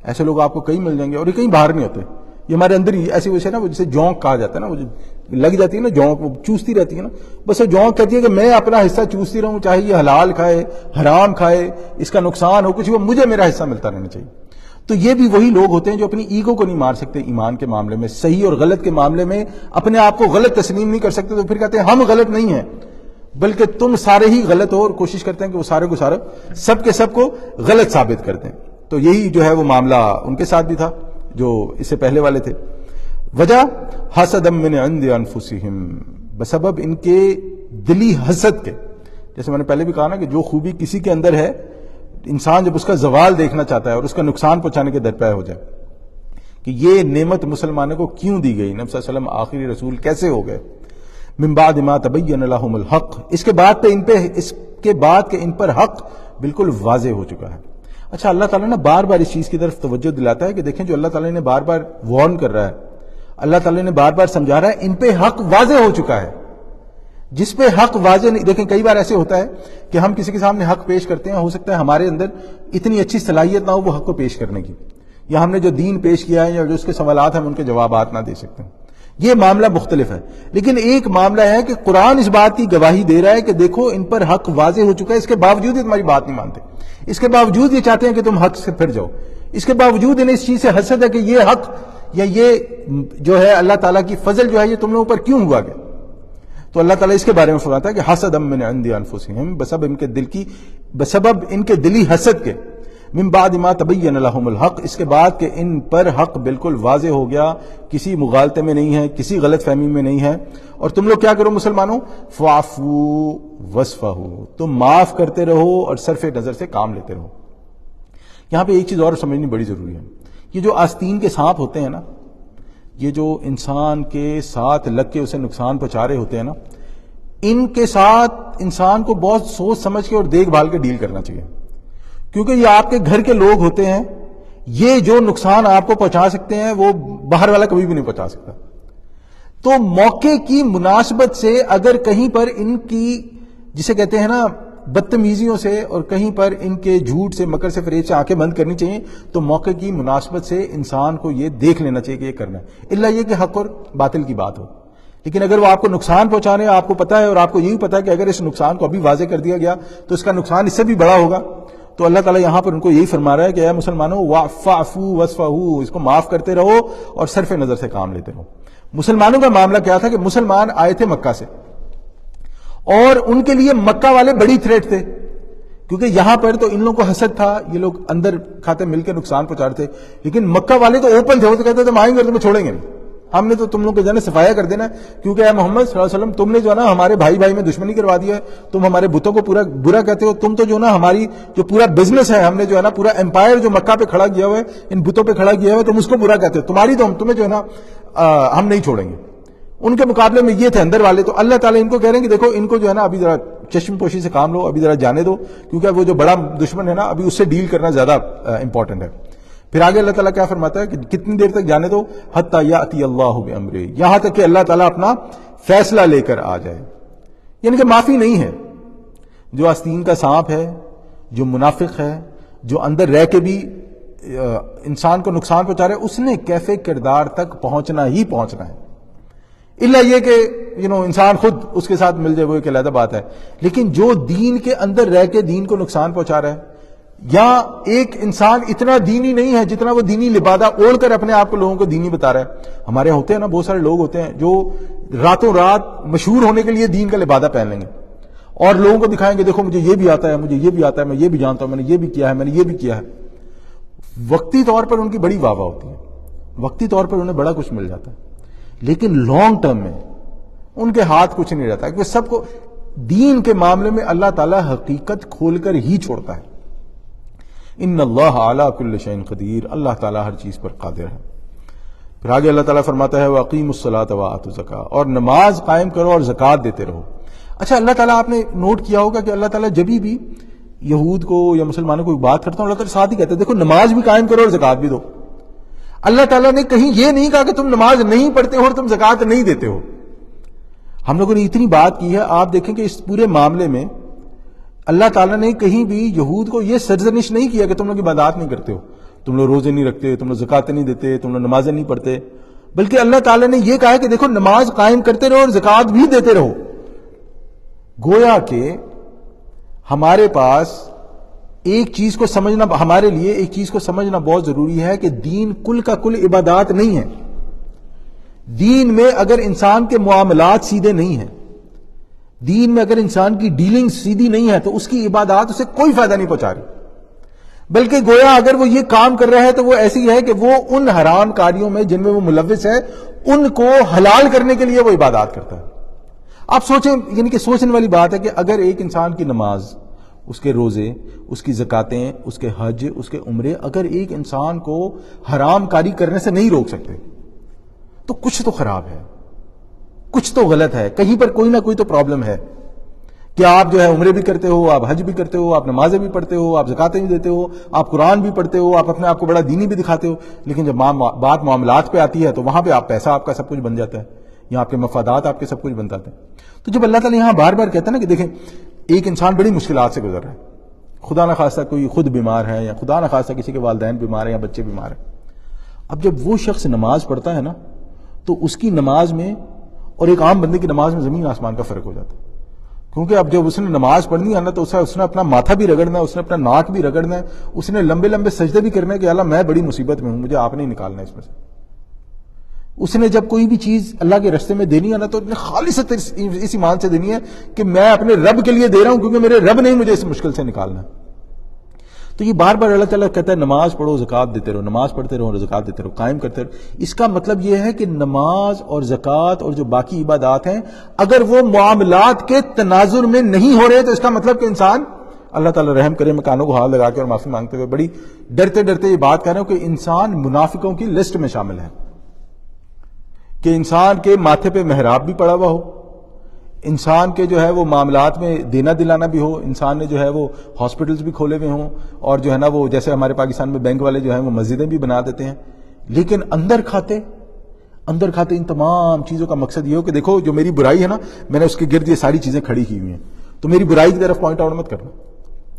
ایسے لوگ آپ کو کئی مل جائیں گے، اور یہ کہیں باہر نہیں ہوتے، یہ ہمارے اندر ہی ایسی وجہ نا، وہ جسے جونک کہا جاتا ہے نا، وہ لگ جاتی ہے نا جونک، وہ چوستی رہتی ہے نا، بس وہ جونک کہتی ہے کہ میں اپنا حصہ چوستی رہوں، چاہے یہ حلال کھائے حرام کھائے، اس کا نقصان ہو کچھ ہو، مجھے میرا حصہ ملتا رہنا چاہیے۔ تو یہ بھی وہی لوگ ہوتے ہیں جو اپنی ایگو کو نہیں مار سکتے ایمان کے معاملے میں، صحیح اور غلط کے معاملے میں اپنے آپ کو غلط تسلیم نہیں کر سکتے، تو پھر کہتے ہیں ہم غلط نہیں ہیں بلکہ تم سارے ہی غلط ہو، اور کوشش کرتے ہیں کہ وہ سارے کو سارا سب کے سب کو غلط ثابت کرتے ہیں۔ تو یہی جو ہے وہ معاملہ ان کے ساتھ بھی تھا جو اس سے پہلے والے تھے۔ وجہ حسد من عند انفسہم، بسبب ان کے دلی حسد کے، جیسے میں نے پہلے بھی کہا نا کہ جو خوبی کسی کے اندر ہے، انسان جب اس کا زوال دیکھنا چاہتا ہے اور اس کا نقصان پہنچانے کے درپے ہو جائے کہ یہ نعمت مسلمانوں کو کیوں دی گئی، نبی صلی اللہ علیہ وسلم آخری رسول کیسے ہو گئے، من بعد ما تبین لهم الحق، اس کے بعد کہ ان پر حق بالکل واضح ہو چکا ہے۔ اچھا، اللہ تعالیٰ نے بار بار اس چیز کی طرف توجہ دلاتا ہے کہ دیکھیں جو اللہ تعالیٰ نے بار بار وارن کر رہا ہے، اللہ تعالیٰ نے بار بار سمجھا رہا ہے، ان پہ حق واضح ہو چکا ہے۔ جس پہ حق واضح نہیں، دیکھیں کئی بار ایسے ہوتا ہے کہ ہم کسی کے سامنے حق پیش کرتے ہیں، ہو سکتا ہے ہمارے اندر اتنی اچھی صلاحیت نہ ہو وہ حق کو پیش کرنے کی، یا ہم نے جو دین پیش کیا ہے یا جو اس کے سوالات ہیں ہم ان کے جوابات نہ دے سکتے ہیں، یہ معاملہ مختلف ہے۔ لیکن ایک معاملہ ہے کہ قرآن اس بات کی گواہی دے رہا ہے کہ دیکھو ان پر حق واضح ہو چکا ہے، اس کے باوجود یہ تمہاری بات نہیں مانتے، اس کے باوجود یہ چاہتے ہیں کہ تم حق سے پھر جاؤ، اس کے باوجود انہیں اس چیز سے حسد ہے کہ یہ حق یا یہ جو ہے اللہ تعالیٰ کی فضل جو ہے یہ تم لوگوں پر کیوں ہوا گیا۔ تو اللہ تعالیٰ اس کے بارے میں فرماتا ہے کہ حسد من عند انفسہم، بسبب ان کے دلی حسد کے، من بعد ما تبین لهم الحق، اس کے بعد کہ ان پر حق بالکل واضح ہو گیا، کسی مغالطے میں نہیں ہے، کسی غلط فہمی میں نہیں ہے۔ اور تم لوگ کیا کرو مسلمانوں، فاعفوا واصفحوا، تم معاف کرتے رہو اور صرف نظر سے کام لیتے رہو۔ یہاں پہ ایک چیز اور سمجھنی بڑی ضروری ہے، یہ جو آستین کے سانپ ہوتے ہیں نا، یہ جو انسان کے ساتھ لگ کے اسے نقصان پہنچا رہے ہوتے ہیں نا، ان کے ساتھ انسان کو بہت سوچ سمجھ کے اور دیکھ بھال کے ڈیل کرنا چاہیے، کیونکہ یہ آپ کے گھر کے لوگ ہوتے ہیں، یہ جو نقصان آپ کو پہنچا سکتے ہیں وہ باہر والا کبھی بھی نہیں پہنچا سکتا۔ تو موقع کی مناسبت سے اگر کہیں پر ان کی جسے کہتے ہیں نا بدتمیزیوں سے اور کہیں پر ان کے جھوٹ سے، مکر سے، فریب سے آنکھیں بند کرنی چاہیے، تو موقع کی مناسبت سے انسان کو یہ دیکھ لینا چاہیے کہ یہ کرنا ہے، الا یہ کہ حق اور باطل کی بات ہو۔ لیکن اگر وہ آپ کو نقصان پہنچا رہے ہیں، آپ کو پتا ہے اور آپ کو یہی پتا ہے کہ اگر اس نقصان کو ابھی واضح کر دیا گیا تو اس کا نقصان اس سے بھی بڑا ہوگا، تو اللہ تعالیٰ یہاں پر ان کو یہی فرما رہا ہے کہ اے مسلمانوں، فاعفوا واصفحوا، اس کو معاف کرتے رہو اور صرف نظر سے کام لیتے رہو۔ مسلمانوں کا معاملہ کیا تھا کہ مسلمان آئے تھے مکہ سے، اور ان کے لیے مکہ والے بڑی تھریٹ تھے کیونکہ یہاں پر تو ان لوگوں کو حسد تھا, یہ لوگ اندر کھاتے مل کے نقصان پہنچا رہے تھے, لیکن مکہ والے تو اوپن تھے, وہ تو کہتے تھے ہم آئیں گے اور تمہیں چھوڑیں گے نہیں, ہم نے تو تم لوگوں کے جو ہے نا صفایا کر دینا, کیونکہ اے محمد صلی اللہ علیہ وسلم تم نے جو ہے نا ہمارے بھائی بھائی میں دشمنی کروا دیا ہے, تم ہمارے بتوں کو پورا برا کہتے ہو, تم تو جو نا ہماری جو پورا بزنس ہے, ہم نے جو ہے نا پورا امپائر جو مکہ پہ کھڑا کیا ہوا ہے, ان بتوں پہ کھڑا کیا ہوا ہے, تم اس کو برا کہتے ہو, تمہاری تو ہم تمہیں جو ہے نا ہم نہیں چھوڑیں گے. ان کے مقابلے میں یہ تھے اندر والے, تو اللہ تعالیٰ ان کو کہہ رہے ہیں کہ دیکھو ان کو جو ہے نا ابھی ذرا چشم پوشی سے کام لو, ابھی ذرا جانے دو, کیونکہ وہ جو بڑا دشمن ہے نا ابھی اس سے ڈیل کرنا زیادہ امپورٹنٹ ہے. پھر آگے اللہ تعالیٰ کیا فرماتا ہے کہ کتنی دیر تک جانے دو, حتی یاتی اللہ بامرہ, یہاں تک کہ اللہ تعالیٰ اپنا فیصلہ لے کر آ جائے. یعنی کہ معافی نہیں ہے. جو آستین کا سانپ ہے, جو منافق ہے, جو اندر رہ کے بھی انسان کو نقصان پہنچا رہا ہے, اس نے کیفے کردار تک پہنچنا ہی پہنچنا ہے. الا یہ کہ انسان خود اس کے ساتھ مل جائے وہ ایک علیحدہ بات ہے, لیکن جو دین کے اندر رہ کے دین کو نقصان پہنچا رہا ہے, یا ایک انسان اتنا دینی نہیں ہے جتنا وہ دینی لبادہ اوڑھ کر اپنے آپ کو لوگوں کو دینی بتا رہا ہے. ہمارے ہوتے ہیں نا بہت سارے لوگ ہوتے ہیں جو راتوں رات مشہور ہونے کے لیے دین کا لبادہ پہن لیں گے اور لوگوں کو دکھائیں گے دیکھو مجھے یہ بھی آتا ہے, مجھے یہ بھی آتا ہے, میں یہ بھی جانتا ہوں, میں نے یہ بھی کیا ہے, میں نے یہ بھی کیا ہے. وقتی طور پر ان کی بڑی واہ واہ ہوتی ہے, وقتی طور پر انہیں بڑا کچھ مل جاتا ہے, لیکن لانگ ٹرم میں ان کے ہاتھ کچھ نہیں رہتا, کیونکہ سب کو دین کے معاملے میں اللہ تعالیٰ حقیقت کھول کر ہی چھوڑتا ہے. ان اللہ علی کل شیء قدیر, اللہ تعالیٰ ہر چیز پر قادر ہے. پھر آگے اللہ تعالیٰ فرماتا ہے وَأَقِیمُوا الصَّلَاةَ وَآتُوا الزَّکَاةَ, اور نماز قائم کرو اور زکوٰۃ دیتے رہو. اچھا اللہ تعالیٰ, آپ نے نوٹ کیا ہوگا کہ اللہ تعالیٰ جبھی بھی یہود کو یا مسلمانوں کو بات کرتا ہوں اللہ تعالیٰ ساتھ ہی کہتے ہیں دیکھو نماز بھی قائم کرو اور زکوٰۃ بھی دو. اللہ تعالیٰ نے کہیں یہ نہیں کہا کہ تم نماز نہیں پڑھتے ہو اور تم زکوٰۃ نہیں دیتے ہو. ہم لوگوں نے اتنی بات کی ہے, آپ دیکھیں کہ اس پورے معاملے میں اللہ تعالیٰ نے کہیں بھی یہود کو یہ سرزنش نہیں کیا کہ تم لوگ عبادات نہیں کرتے ہو, تم لوگ روزے نہیں رکھتے, تم لوگ زکوٰۃ نہیں دیتے, تم لوگ نمازیں نہیں پڑھتے, بلکہ اللہ تعالیٰ نے یہ کہا ہے کہ دیکھو نماز قائم کرتے رہو اور زکوٰۃ بھی دیتے رہو. گویا کہ ہمارے پاس ایک چیز کو سمجھنا, ہمارے لیے ایک چیز کو سمجھنا بہت ضروری ہے کہ دین کل کا کل عبادات نہیں ہے. دین میں اگر انسان کے معاملات سیدھے نہیں ہیں, دین میں اگر انسان کی ڈیلنگ سیدھی نہیں ہے, تو اس کی عبادات اسے کوئی فائدہ نہیں پہنچا رہی, بلکہ گویا اگر وہ یہ کام کر رہا ہے تو وہ ایسی ہے کہ وہ ان حرام کاریوں میں جن میں وہ ملوث ہے ان کو حلال کرنے کے لیے وہ عبادات کرتا ہے. آپ سوچیں, یعنی کہ سوچنے والی بات ہے کہ اگر ایک انسان کی نماز, اس کے روزے, اس کی زکاتیں, اس کے حج, اس کے عمرے, اگر ایک انسان کو حرام کاری کرنے سے نہیں روک سکتے تو کچھ تو خراب ہے, کچھ تو غلط ہے, کہیں پر کوئی نہ کوئی تو پرابلم ہے. کہ آپ جو ہے عمرے بھی کرتے ہو, آپ حج بھی کرتے ہو, آپ نمازیں بھی پڑھتے ہو, آپ زکاتیں بھی دیتے ہو, آپ قرآن بھی پڑھتے ہو, آپ اپنے آپ کو بڑا دینی بھی دکھاتے ہو, لیکن جب بات معاملات پہ آتی ہے تو وہاں پہ آپ پیسہ آپ کا سب کچھ بن جاتا ہے, یا آپ کے مفادات آپ کے سب کچھ بن جاتے ہیں. تو جب اللہ تعالیٰ یہاں بار بار کہتا ہے نا کہ دیکھیں ایک انسان بڑی مشکلات سے گزر رہا ہے, خدا نہ خواستہ کوئی خود بیمار ہے, یا خدا نہ خواستہ کسی کے والدین بیمار ہیں یا بچے بیمار ہیں. اب جب وہ شخص نماز پڑھتا ہے نا تو اس کی نماز میں اور ایک عام بندے کی نماز میں زمین آسمان کا فرق ہو جاتا ہے. کیونکہ اب جب اس نے نماز پڑھنی ہے نا تو اس نے اپنا ماتھا بھی رگڑنا ہے, اس نے اپنا ناک بھی رگڑنا ہے, اس نے لمبے لمبے سجدے بھی کرنا ہے کہ اللہ میں بڑی مصیبت میں ہوں, مجھے آپ نہیں نکالنا اس میں سے. اس نے جب کوئی بھی چیز اللہ کے رستے میں دینی ہے نا تو خالص اس ایمان سے دینی ہے کہ میں اپنے رب کے لیے دے رہا ہوں, کیونکہ میرے رب نے مجھے اس مشکل سے نکالنا. تو یہ بار بار اللہ تعالیٰ کہتا ہے نماز پڑھو, زکوٰۃ دیتے رہو, نماز پڑھتے رہو اور زکوٰۃ دیتے رہو, قائم کرتے رہو. اس کا مطلب یہ ہے کہ نماز اور زکوٰۃ اور جو باقی عبادات ہیں اگر وہ معاملات کے تناظر میں نہیں ہو رہے تو اس کا مطلب کہ انسان, اللہ تعالیٰ رحم کرے, میں کانوں کو ہاتھ لگا کے اور معافی مانگتے ہوئے بڑی ڈرتے ڈرتے یہ بات کہہ رہا ہوں کہ انسان منافقوں کی لسٹ میں شامل ہے. کہ انسان کے ماتھے پہ محراب بھی پڑا ہوا ہو, انسان کے جو ہے وہ معاملات میں دینا دلانا بھی ہو, انسان نے جو ہے وہ ہاسپٹلز بھی کھولے ہوئے ہوں, اور جو ہے نا وہ جیسے ہمارے پاکستان میں بینک والے جو ہیں وہ مسجدیں بھی بنا دیتے ہیں, لیکن اندر کھاتے ان تمام چیزوں کا مقصد یہ ہو کہ دیکھو جو میری برائی ہے نا میں نے اس کے گرد یہ ساری چیزیں کھڑی کی ہوئی ہیں, تو میری برائی کی طرف پوائنٹ آؤٹ مت کرنا,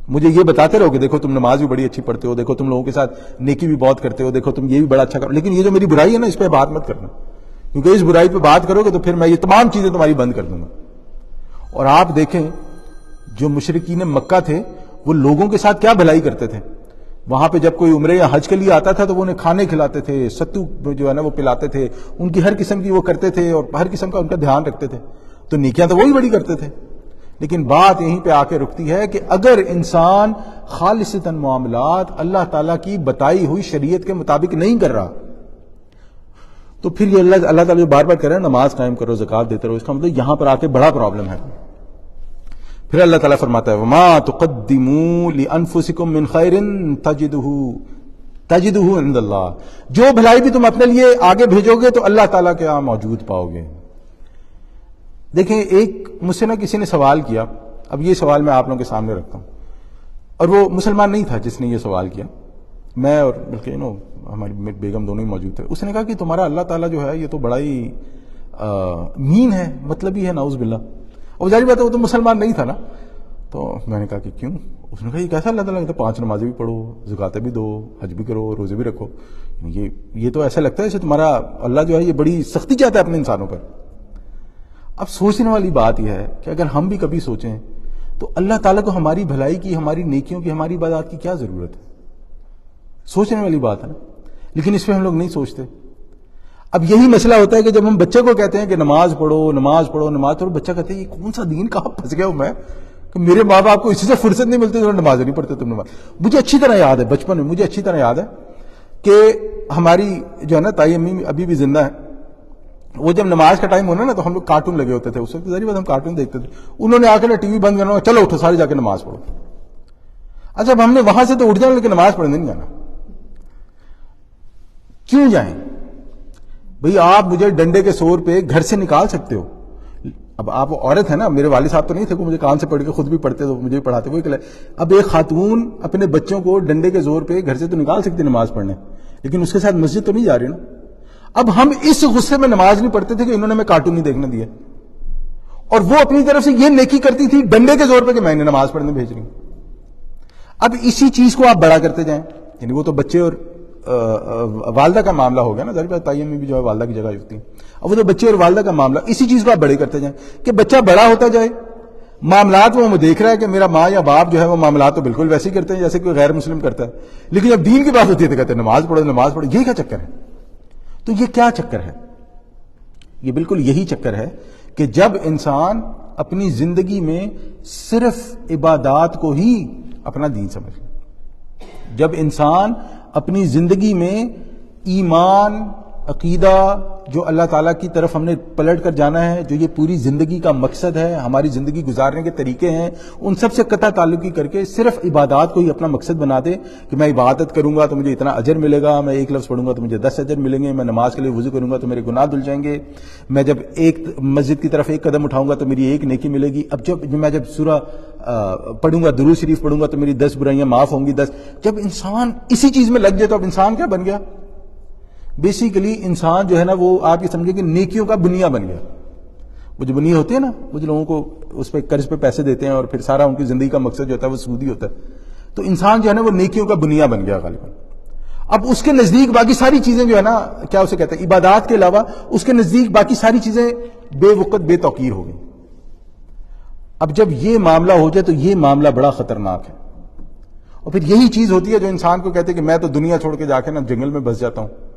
مجھے یہ بتاتے رہو کہ دیکھو تم نماز بھی بڑی اچھی پڑھتے ہو, دیکھو تم لوگوں کے ساتھ نیکی بھی بہت کرتے ہو, دیکھو تم یہ بھی بڑا اچھا کرو, لیکن یہ جو میری برائی ہے نا اس پہ بات مت کرنا, کیونکہ اس برائی پہ بات کرو گے تو پھر میں یہ تمام چیزیں تمہاری بند کر دوں گا. اور آپ دیکھیں جو مشرکین مکہ تھے وہ لوگوں کے ساتھ کیا بھلائی کرتے تھے. وہاں پہ جب کوئی عمرے یا حج کے لیے آتا تھا تو وہ انہیں کھانے کھلاتے تھے, ستو جو ہے نا وہ پلاتے تھے, ان کی ہر قسم کی وہ کرتے تھے اور ہر قسم کا ان کا دھیان رکھتے تھے. تو نیکیاں تو وہی بڑی کرتے تھے, لیکن بات یہیں پہ آ کے رکتی ہے کہ اگر انسان خالصتاً معاملات اللہ تعالیٰ کی بتائی ہوئی شریعت کے مطابق نہیں کر رہا، تو پھر یہ اللہ تعالیٰ جو بار بار کہہ رہا ہے نماز قائم کرو، زکوٰۃ دیتے رہو، اس کا مطلب یہاں پر آ کے بڑا پرابلم ہے۔ پھر اللہ تعالیٰ فرماتا ہے وَمَا تُقَدِّمُوا لِأَنفُسِكُم مِّن خَيْرٍ تَجِدُهُ عِندَ اللَّهِ، جو بھلائی بھی تم اپنے لیے آگے بھیجو گے تو اللہ تعالیٰ کے یہاں موجود پاؤ گے۔ دیکھیں، ایک مجھ سے کسی نے سوال کیا، اب یہ سوال میں آپ لوگوں کے سامنے رکھتا ہوں، اور وہ مسلمان نہیں تھا جس نے یہ سوال کیا، میں اور بلکہ ہماری بیگم دونوں ہی موجود تھے۔ اس نے کہا کہ تمہارا اللہ تعالیٰ جو ہے یہ تو بڑا ہی مین ہے، مطلبی ہے، نعوذ باللہ۔ اور ظاہر بات ہے وہ تو مسلمان نہیں تھا نا، تو میں نے کہا کہ کیوں؟ اس نے کہا یہ کیسا اللہ تعالیٰ کہتا 5 نمازیں بھی پڑھو، زکاتیں بھی دو، حج بھی کرو، روزے بھی رکھو، یہ تو ایسا لگتا ہے جیسے تمہارا اللہ جو ہے یہ بڑی سختی چاہتا ہے اپنے انسانوں پر۔ اب سوچنے والی بات یہ ہے کہ اگر ہم بھی کبھی سوچیں تو اللہ تعالیٰ کو ہماری بھلائی کی، ہماری نیکیوں کی، ہماری عبادات کی کیا ضرورت ہے؟ سوچنے والی بات ہے نا، لیکن اس پہ ہم لوگ نہیں سوچتے۔ اب یہی مسئلہ ہوتا ہے کہ جب ہم بچے کو کہتے ہیں کہ نماز پڑھو نماز پڑھو نماز پڑھو، بچہ کہتے ہیں یہ کون سا دین، کہاں پھنس گیا ہوں میں کہ میرے ماں باپ کو اسی سے فرصت نہیں ملتی، نماز نہیں پڑھتے تم نماز۔ مجھے اچھی طرح یاد ہے، بچپن میں مجھے اچھی طرح یاد ہے کہ ہماری جو ہے نا تائی امی ابھی بھی زندہ ہے، وہ جب نماز کا ٹائم ہونا نا تو ہم لوگ کارٹون لگے ہوتے تھے، اس وقت ذریعے بات ہم کارٹون دیکھتے تھے، انہوں نے آ کے ٹی وی بند کرنا، چلو اٹھو سارے جا کے نماز پڑھو۔ اچھا اب ہم نے وہاں سے تو اٹھ جانا لیکن نماز پڑھنے نہیں جانا۔ کیوں جائیں بھئی؟ آپ مجھے ڈنڈے کے زور پہ گھر سے نکال سکتے ہو، اب آپ عورت ہے نا، میرے والد صاحب تو نہیں تھے کہ مجھے کان سے پڑھ کے خود بھی پڑھتے تو مجھے بھی پڑھاتے، وہ اب ایک خاتون اپنے بچوں کو ڈنڈے کے زور پہ گھر سے تو نکال سکتی نماز پڑھنے، لیکن اس کے ساتھ مسجد تو نہیں جا رہی نا۔ اب ہم اس غصے میں نماز نہیں پڑھتے تھے کہ انہوں نے ہمیں کارٹون نہیں دیکھنے دیا، اور وہ اپنی طرف سے یہ نیکی کرتی تھی ڈنڈے کے زور پہ کہ میں نے نماز پڑھنے بھیج رہی ہوں۔ اب اسی چیز کو آپ بڑا کرتے جائیں، یعنی وہ تو بچے اور والدہ کا معاملہ ہو گیا نا، ظاہر بات تائیم میں بھی جو ہے والدہ کی جگہ ہوتی ہے، اب وہ تو بچے اور والدہ کا معاملہ، اسی چیز کو آپ بڑے کرتے جائیں کہ بچہ بڑا ہوتا جائے، معاملات وہ دیکھ رہا ہے کہ میرا ماں یا باپ جو ہے وہ معاملات تو بالکل ویسے ہی کرتے ہیں جیسے کوئی غیر مسلم کرتا ہے، لیکن جب دین کی بات ہوتی ہے تو کہتے ہیں نماز پڑھو نماز پڑھو۔ یہ کیا چکر ہے؟ تو یہ کیا چکر ہے؟ یہ بالکل یہی چکر ہے کہ جب انسان اپنی زندگی میں صرف عبادات کو ہی اپنا دین سمجھ لے، جب انسان اپنی زندگی میں ایمان، عقیدہ جو اللہ تعالیٰ کی طرف ہم نے پلٹ کر جانا ہے، جو یہ پوری زندگی کا مقصد ہے، ہماری زندگی گزارنے کے طریقے ہیں، ان سب سے قطع تعلقی کر کے صرف عبادات کو ہی اپنا مقصد بنا دے کہ میں عبادت کروں گا تو مجھے اتنا اجر ملے گا، میں ایک لفظ پڑھوں گا تو مجھے 10 اجر ملیں گے، میں نماز کے لیے وضو کروں گا تو میرے گناہ دھل جائیں گے، میں جب ایک مسجد کی طرف ایک قدم اٹھاؤں گا تو میری ایک نیکی ملے گی، اب میں جب سورہ پڑھوں گا، درود شریف پڑھوں گا تو میری 10 برائیاں معاف ہوں گی 10۔ جب انسان اسی چیز میں لگ جائے تو اب انسان کیا بن گیا؟ بیسیکلی انسان جو ہے نا وہ آپ یہ سمجھے کہ نیکیوں کا بنیا بن گیا۔ وہ جو بنیا ہوتے ہیں نا، وہ جو لوگوں کو اس پہ قرض پہ پیسے دیتے ہیں اور پھر سارا ان کی زندگی کا مقصد جو ہوتا ہے وہ سودی ہوتا ہے، تو انسان جو ہے نا وہ نیکیوں کا بنیا بن گیا غالباً۔ اب اس کے نزدیک باقی ساری چیزیں جو ہے نا، کیا اسے کہتے ہیں، عبادات کے علاوہ اس کے نزدیک باقی ساری چیزیں بے وقت بے توقیر ہو گئی۔ اب جب یہ معاملہ ہو جائے تو یہ معاملہ بڑا خطرناک ہے، اور پھر یہی چیز ہوتی ہے جو انسان کو کہتے ہیں کہ میں تو دنیا چھوڑ کے جا کے نا جنگل میں بس جاتا ہوں،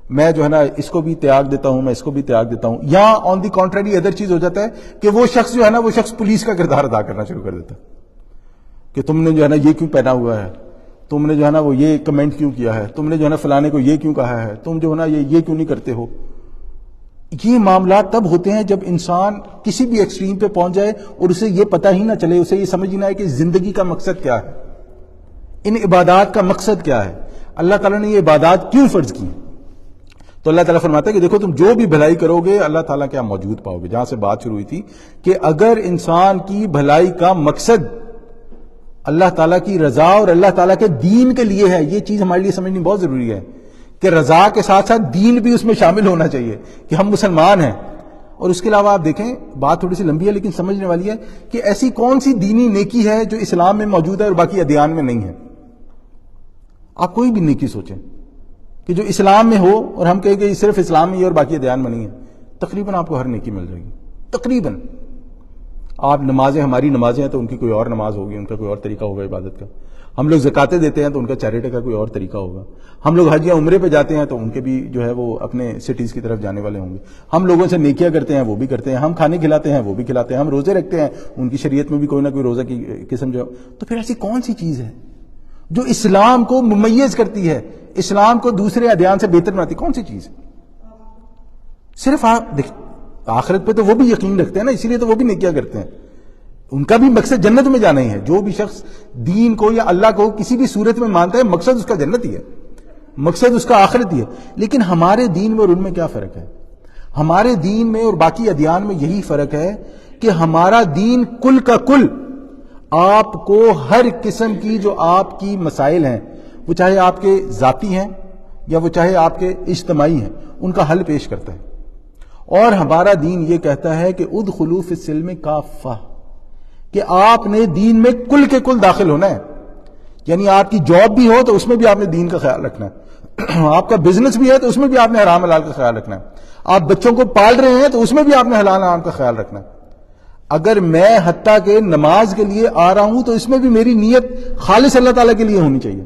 میں جو ہے نا اس کو بھی تیاگ دیتا ہوں، میں اس کو بھی تیاگ دیتا ہوں۔ یا آن دی کانٹریری ادر چیز ہو جاتا ہے کہ وہ شخص جو ہے نا وہ شخص پولیس کا کردار ادا کرنا شروع کر دیتا ہے کہ تم نے جو ہے نا یہ کیوں پہنا ہوا ہے، تم نے جو ہے نا وہ یہ کمنٹ کیوں کیا ہے، تم نے جو ہے نا فلانے کو یہ کیوں کہا ہے، تم جو ہے نا یہ کیوں نہیں کرتے ہو۔ یہ معاملات تب ہوتے ہیں جب انسان کسی بھی ایکسٹریم پہ پہنچ جائے اور اسے یہ پتہ ہی نہ چلے، اسے یہ سمجھ ہی نہ آئے کہ زندگی کا مقصد کیا ہے، ان عبادات کا مقصد کیا ہے، اللہ تعالیٰ نے یہ عبادات کیوں فرض کی۔ تو اللہ تعالیٰ فرماتا ہے کہ دیکھو تم جو بھی بھلائی کرو گے اللہ تعالیٰ کیا موجود پاؤ گے۔ جہاں سے بات شروع ہوئی تھی کہ اگر انسان کی بھلائی کا مقصد اللہ تعالیٰ کی رضا اور اللہ تعالیٰ کے دین کے لیے ہے، یہ چیز ہمارے لیے سمجھنی بہت ضروری ہے کہ رضا کے ساتھ ساتھ دین بھی اس میں شامل ہونا چاہیے کہ ہم مسلمان ہیں۔ اور اس کے علاوہ آپ دیکھیں، بات تھوڑی سی لمبی ہے لیکن سمجھنے والی ہے کہ ایسی کون سی دینی نیکی ہے جو اسلام میں موجود ہے اور باقی ادیان میں نہیں ہے۔ آپ کوئی بھی نیکی سوچیں کہ جو اسلام میں ہو اور ہم کہیں کہ صرف اسلام میں ہی اور باقی ادیان میں نہیں ہے، تقریباً آپ کو ہر نیکی مل جائے گی تقریباً۔ آپ نمازیں، ہماری نمازیں ہیں تو ان کی کوئی اور نماز ہوگی، ان کا کوئی اور طریقہ ہوگا عبادت کا. ہم لوگ زکاتیں دیتے ہیں تو ان کا چیریٹی کا کوئی اور طریقہ ہوگا. ہم لوگ حج یا عمرے پہ جاتے ہیں تو ان کے بھی جو ہے وہ اپنے سٹیز کی طرف جانے والے ہوں گے. ہم لوگوں سے نیکیاں کرتے ہیں وہ بھی کرتے ہیں، ہم کھانے کھلاتے ہیں وہ بھی کھلاتے ہیں، ہم روزے رکھتے ہیں، ان کی شریعت میں بھی کوئی نہ کوئی روزہ کی قسم جو. تو پھر ایسی کون سی چیز ہے جو اسلام کو ممیز کرتی ہے، اسلام کو دوسرے ادیان سے بہتر بناتی؟ کون سی چیز ہے؟ صرف آپ آخرت پہ تو وہ بھی یقین رکھتے ہیں نا، اسی لیے تو وہ بھی نیکیاں کرتے ہیں. ان کا بھی مقصد جنت میں جانا ہی ہے. جو بھی شخص دین کو یا اللہ کو کسی بھی صورت میں مانتا ہے، مقصد اس کا جنت ہی ہے، مقصد اس کا آخرت ہی ہے. لیکن ہمارے دین میں اور ان میں کیا فرق ہے؟ ہمارے دین میں اور باقی ادیان میں یہی فرق ہے کہ ہمارا دین کل کا کل آپ کو ہر قسم کی جو آپ کی مسائل ہیں، وہ چاہے آپ کے ذاتی ہیں یا وہ چاہے آپ کے اجتماعی ہیں، ان کا حل پیش کرتا ہے. اور ہمارا دین یہ کہتا ہے کہ ادخلوا فی السلم کافہ، کہ آپ نے دین میں کل کے کل داخل ہونا ہے. یعنی آپ کی جاب بھی ہو تو اس میں بھی آپ نے دین کا خیال رکھنا ہے، آپ کا بزنس بھی ہے تو اس میں بھی آپ نے حرام حلال کا خیال رکھنا ہے، آپ بچوں کو پال رہے ہیں تو اس میں بھی آپ نے حلال حرام کا خیال رکھنا ہے. اگر میں حتیٰ کہ نماز کے لیے آ رہا ہوں تو اس میں بھی میری نیت خالص اللہ تعالیٰ کے لیے ہونی چاہیے.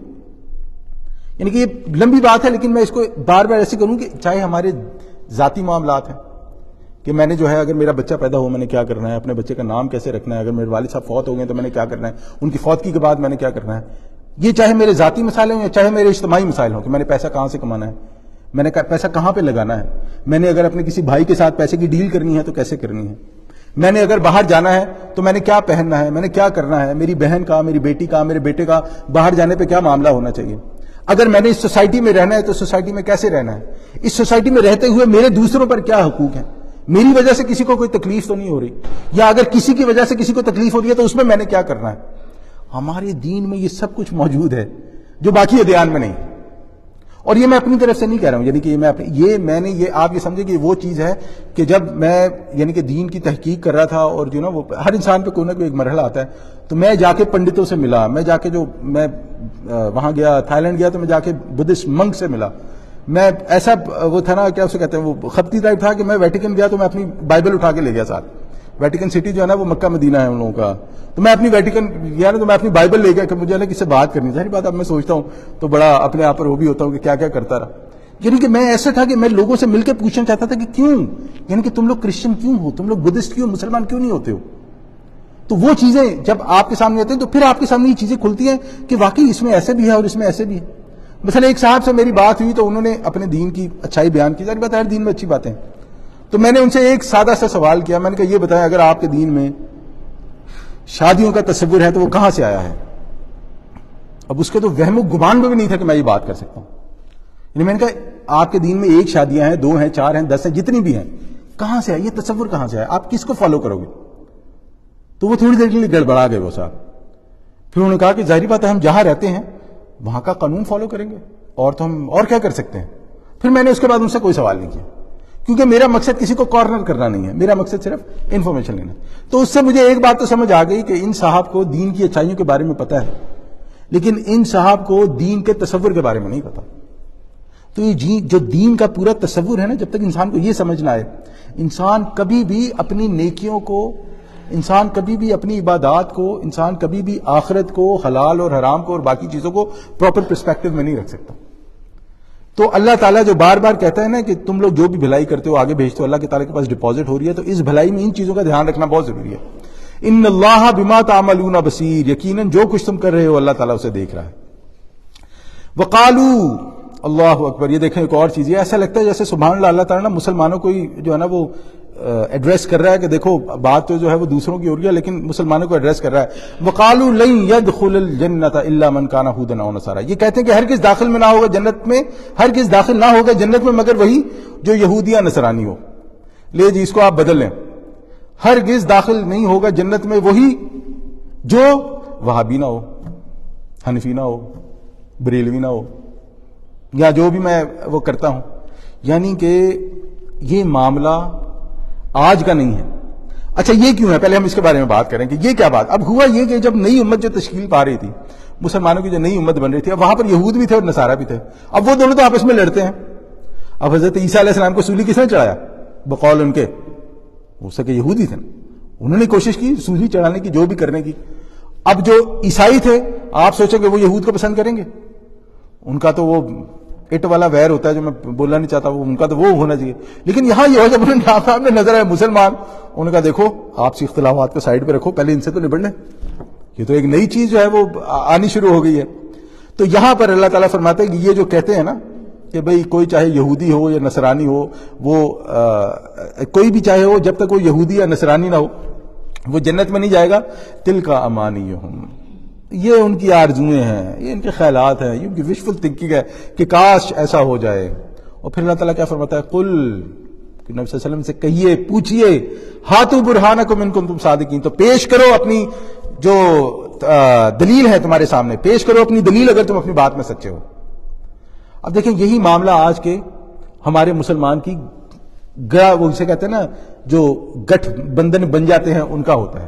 یعنی کہ یہ لمبی بات ہے لیکن میں اس کو بار بار ایسے کروں کہ چاہے ہمارے ذاتی معاملات ہیں کہ میں نے جو ہے اگر میرا بچہ پیدا ہو میں نے کیا کرنا ہے، اپنے بچے کا نام کیسے رکھنا ہے، اگر میرے والد صاحب فوت ہو گئے تو میں نے کیا کرنا ہے، ان کی فوتگی کے بعد میں نے کیا کرنا ہے. یہ چاہے میرے ذاتی مسائل ہوں یا چاہے میرے اجتماعی مسائل ہوں کہ میں نے پیسہ کہاں سے کمانا ہے، میں نے پیسہ کہاں پہ لگانا ہے، میں نے اگر اپنے کسی بھائی کے ساتھ پیسے کی ڈیل کرنی ہے تو کیسے کرنی ہے، میں نے اگر باہر جانا ہے تو میں نے کیا پہننا ہے، میں نے کیا کرنا ہے، میری بہن کا، میری بیٹی کا، میرے بیٹے کا باہر جانے پہ کیا معاملہ ہونا چاہیے. اگر میں نے اس سوسائٹی میں رہنا ہے تو سوسائٹی میں کیسے رہنا ہے، اس سوسائٹی میں رہتے ہوئے میرے دوسروں پر کیا حقوق ہیں، میری وجہ سے کسی کو کوئی تکلیف تو نہیں ہو رہی، یا اگر کسی کی وجہ سے کسی کو تکلیف ہو رہی ہے تو اس میں نے کیا کرنا ہے. ہمارے دین میں یہ سب کچھ موجود ہے جو باقی ادیان میں نہیں. اور یہ میں اپنی طرف سے نہیں کہہ رہا ہوں، یعنی کہ یہ آپ یہ سمجھے کہ وہ چیز ہے کہ جب میں یعنی کہ دین کی تحقیق کر رہا تھا اور جو نا وہ ہر انسان پہ کوئی نہ کوئی ایک مرحلہ آتا ہے، تو میں جا کے پنڈتوں سے ملا، میں جا کے میں وہاں گیا، تھائی لینڈ گیا تو میں جا کے بدھسٹ منک سے ملا. میں ایسا وہ تھا نا کیا اسے کہتے ہیں وہ خطی ٹائپ تھا کہ میں ویٹیکن گیا تو میں اپنی بائبل اٹھا کے لے گیا ساتھ. ویٹیکن سٹی جو ہے نا وہ مکہ مدینہ ہے ان لوگوں کا، تو میں اپنی ویٹیکن گیا نا تو میں اپنی بائبل لے گیا کہ مجھے نا کس سے بات کرنی. ظاہر بات اب میں سوچتا ہوں تو بڑا اپنے آپ پر وہ بھی ہوتا ہوں کہ کیا کیا کرتا رہا. یعنی کہ میں ایسا تھا کہ میں لوگوں سے مل کے پوچھنا چاہتا تھا کہ کیوں، یعنی کہ تم لوگ کرسچن کیوں ہو، تم لوگ بدھسٹ کیوں، مسلمان کیوں نہیں ہوتے ہو. تو وہ چیزیں جب آپ کے سامنے آتے ہیں تو پھر آپ کے سامنے یہ چیزیں کھلتی ہیں کہ واقعی اس میں ایسے بھی ہے اور اس میں ایسے بھی ہے. مثلا ایک صاحب سے میری بات ہوئی تو انہوں نے اپنے دین کی اچھائی بیان کی. ظاہر بات ہے ہر دین میں اچھی باتیں ہیں. تو میں نے ان سے ایک سادہ سا سوال کیا، میں نے کہا یہ بتائیں اگر آپ کے دین میں شادیوں کا تصور ہے تو وہ کہاں سے آیا ہے. اب اس کے تو وہم و گمان میں بھی نہیں تھا کہ میں یہ بات کر سکتا ہوں. یعنی میں نے کہا آپ کے دین میں 1 شادیاں ہیں، 2 ہیں، 4 ہیں، 10 ہیں، جتنی بھی ہیں، کہاں سے آئی یہ تصور، کہاں سے آیا، آپ کس کو فالو کرو گے. تو وہ تھوڑی دیر کے لیے گڑبڑا گئے وہ صاحب. پھر انہوں نے کہا کہ ظاہری بات ہے ہم جہاں رہتے ہیں وہاں کا قانون فالو کریں گے اور تو ہم اور کیا کر سکتے ہیں. پھر میں نے اس کے بعد ان سے کوئی سوال نہیں کیا کیونکہ میرا مقصد کسی کو کارنر کرنا نہیں ہے، میرا مقصد صرف انفارمیشن لینا. تو اس سے مجھے ایک بات تو سمجھ آ گئی کہ ان صاحب کو دین کی اچھائیوں کے بارے میں پتہ ہے لیکن ان صاحب کو دین کے تصور کے بارے میں نہیں پتا. تو یہ جو دین کا پورا تصور ہے نا، جب تک انسان کو یہ سمجھ نہ آئے، انسان کبھی بھی اپنی نیکیوں کو، انسان کبھی بھی اپنی عبادات کو، انسان کبھی بھی آخرت کو، حلال اور حرام کو اور باقی چیزوں کو پراپر پرسپیکٹو میں نہیں رکھ سکتا. تو اللہ تعالیٰ جو بار بار کہتا ہے نا کہ تم لوگ جو بھی بھلائی کرتے ہو آگے بھیجتے ہو، اللہ کے تعالیٰ کے پاس ڈپازٹ ہو رہی ہے، تو اس بھلائی میں ان چیزوں کا دھیان رکھنا بہت ضروری ہے. ان اللہ بما تعملون بصیر، یقیناً جو کچھ تم کر رہے ہو اللہ تعالیٰ اسے دیکھ رہا ہے. وقالو، اللہ اکبر. یہ دیکھیں ایک اور چیز، یہ ایسا لگتا ہے جیسے سبحان اللہ اللہ تعالیٰ نا مسلمانوں کو ہی جو ہے نا وہ ایڈریس کر رہا ہے کہ دیکھو بات تو جو ہے وہ دوسروں کی ہو رہی ہے لیکن مسلمانوں کو ایڈریس کر رہا ہے. وقالوا لن يدخل الجنة الا من كان هودا او نصارى، یہ کہتے ہیں کہ ہرگز داخل میں نہ ہوگا جنت میں، ہرگز داخل نہ ہوگا جنت میں مگر وہی جو یہودی یا نصرانی ہو. لے جی اس کو آپ بدل لیں، ہرگز داخل نہیں ہوگا جنت میں وہی جو وہابی نہ ہو، حنفی نہ ہو، بریلوی نہ ہو، یا جو بھی میں وہ کرتا ہوں. یعنی کہ یہ معاملہ آج کا نہیں ہے. اچھا یہ کیوں ہے، پہلے ہم اس کے بارے میں بات کریں کہ یہ کیا بات. اب ہوا یہ کہ جب نئی امت جو تشکیل پا رہی تھی، مسلمانوں کی جو نئی امت بن رہی تھی، اب وہاں پر یہود بھی تھے اور نصارہ بھی تھے. اب وہ دونوں تو آپس میں لڑتے ہیں. اب حضرت عیسیٰ علیہ السلام کو سولی کس نے چڑھایا؟ بقول ان کے ہو سکے یہودی تھے. انہوں نے کوشش کی سولی چڑھانے کی، جو بھی کرنے کی. اب جو عیسائی تھے آپ سوچیں کہ وہ یہود کو پسند کریں گے؟ ان کا تو وہ اٹ والا ویر ہوتا ہے جو میں بولنا نہیں چاہتا، وہ ان کا تو وہ ہونا چاہیے. لیکن یہاں یہ ہو جب انہوں نے سامنے نظر آئے مسلمان، انہوں نے کہا دیکھو آپسی اختلافات کو سائڈ پہ رکھو، پہلے ان سے تو نبڑ لیں. یہ تو ایک نئی چیز جو ہے وہ آنی شروع ہو گئی ہے. تو یہاں پر اللہ تعالیٰ فرماتے ہیں کہ یہ جو کہتے ہیں نا کہ بھئی کوئی چاہے یہودی ہو یا نصرانی ہو، وہ کوئی بھی چاہے ہو، جب تک وہ یہودی یا نصرانی نہ ہو وہ جنت میں نہیں جائے گا. تلک امانیہم، یہ ان کی آرزویں ہیں، یہ ان کے خیالات ہیں، یہ ان کی وشفل تھنکنگ ہے کہ کاش ایسا ہو جائے. اور پھر اللہ تعالیٰ کیا فرماتا ہے؟ قل، کہ نبی صلی اللہ علیہ وسلم سے کہیے، پوچھئے، ہاتوا برہانکم ان کنتم صادقین، تو پیش کرو اپنی جو دلیل ہے تمہارے سامنے، پیش کرو اپنی دلیل اگر تم اپنی بات میں سچے ہو. اب دیکھیں یہی معاملہ آج کے ہمارے مسلمان کی وہ اسے کہتے ہیں نا جو گٹھ بندھن بن جاتے ہیں ان کا ہوتا ہے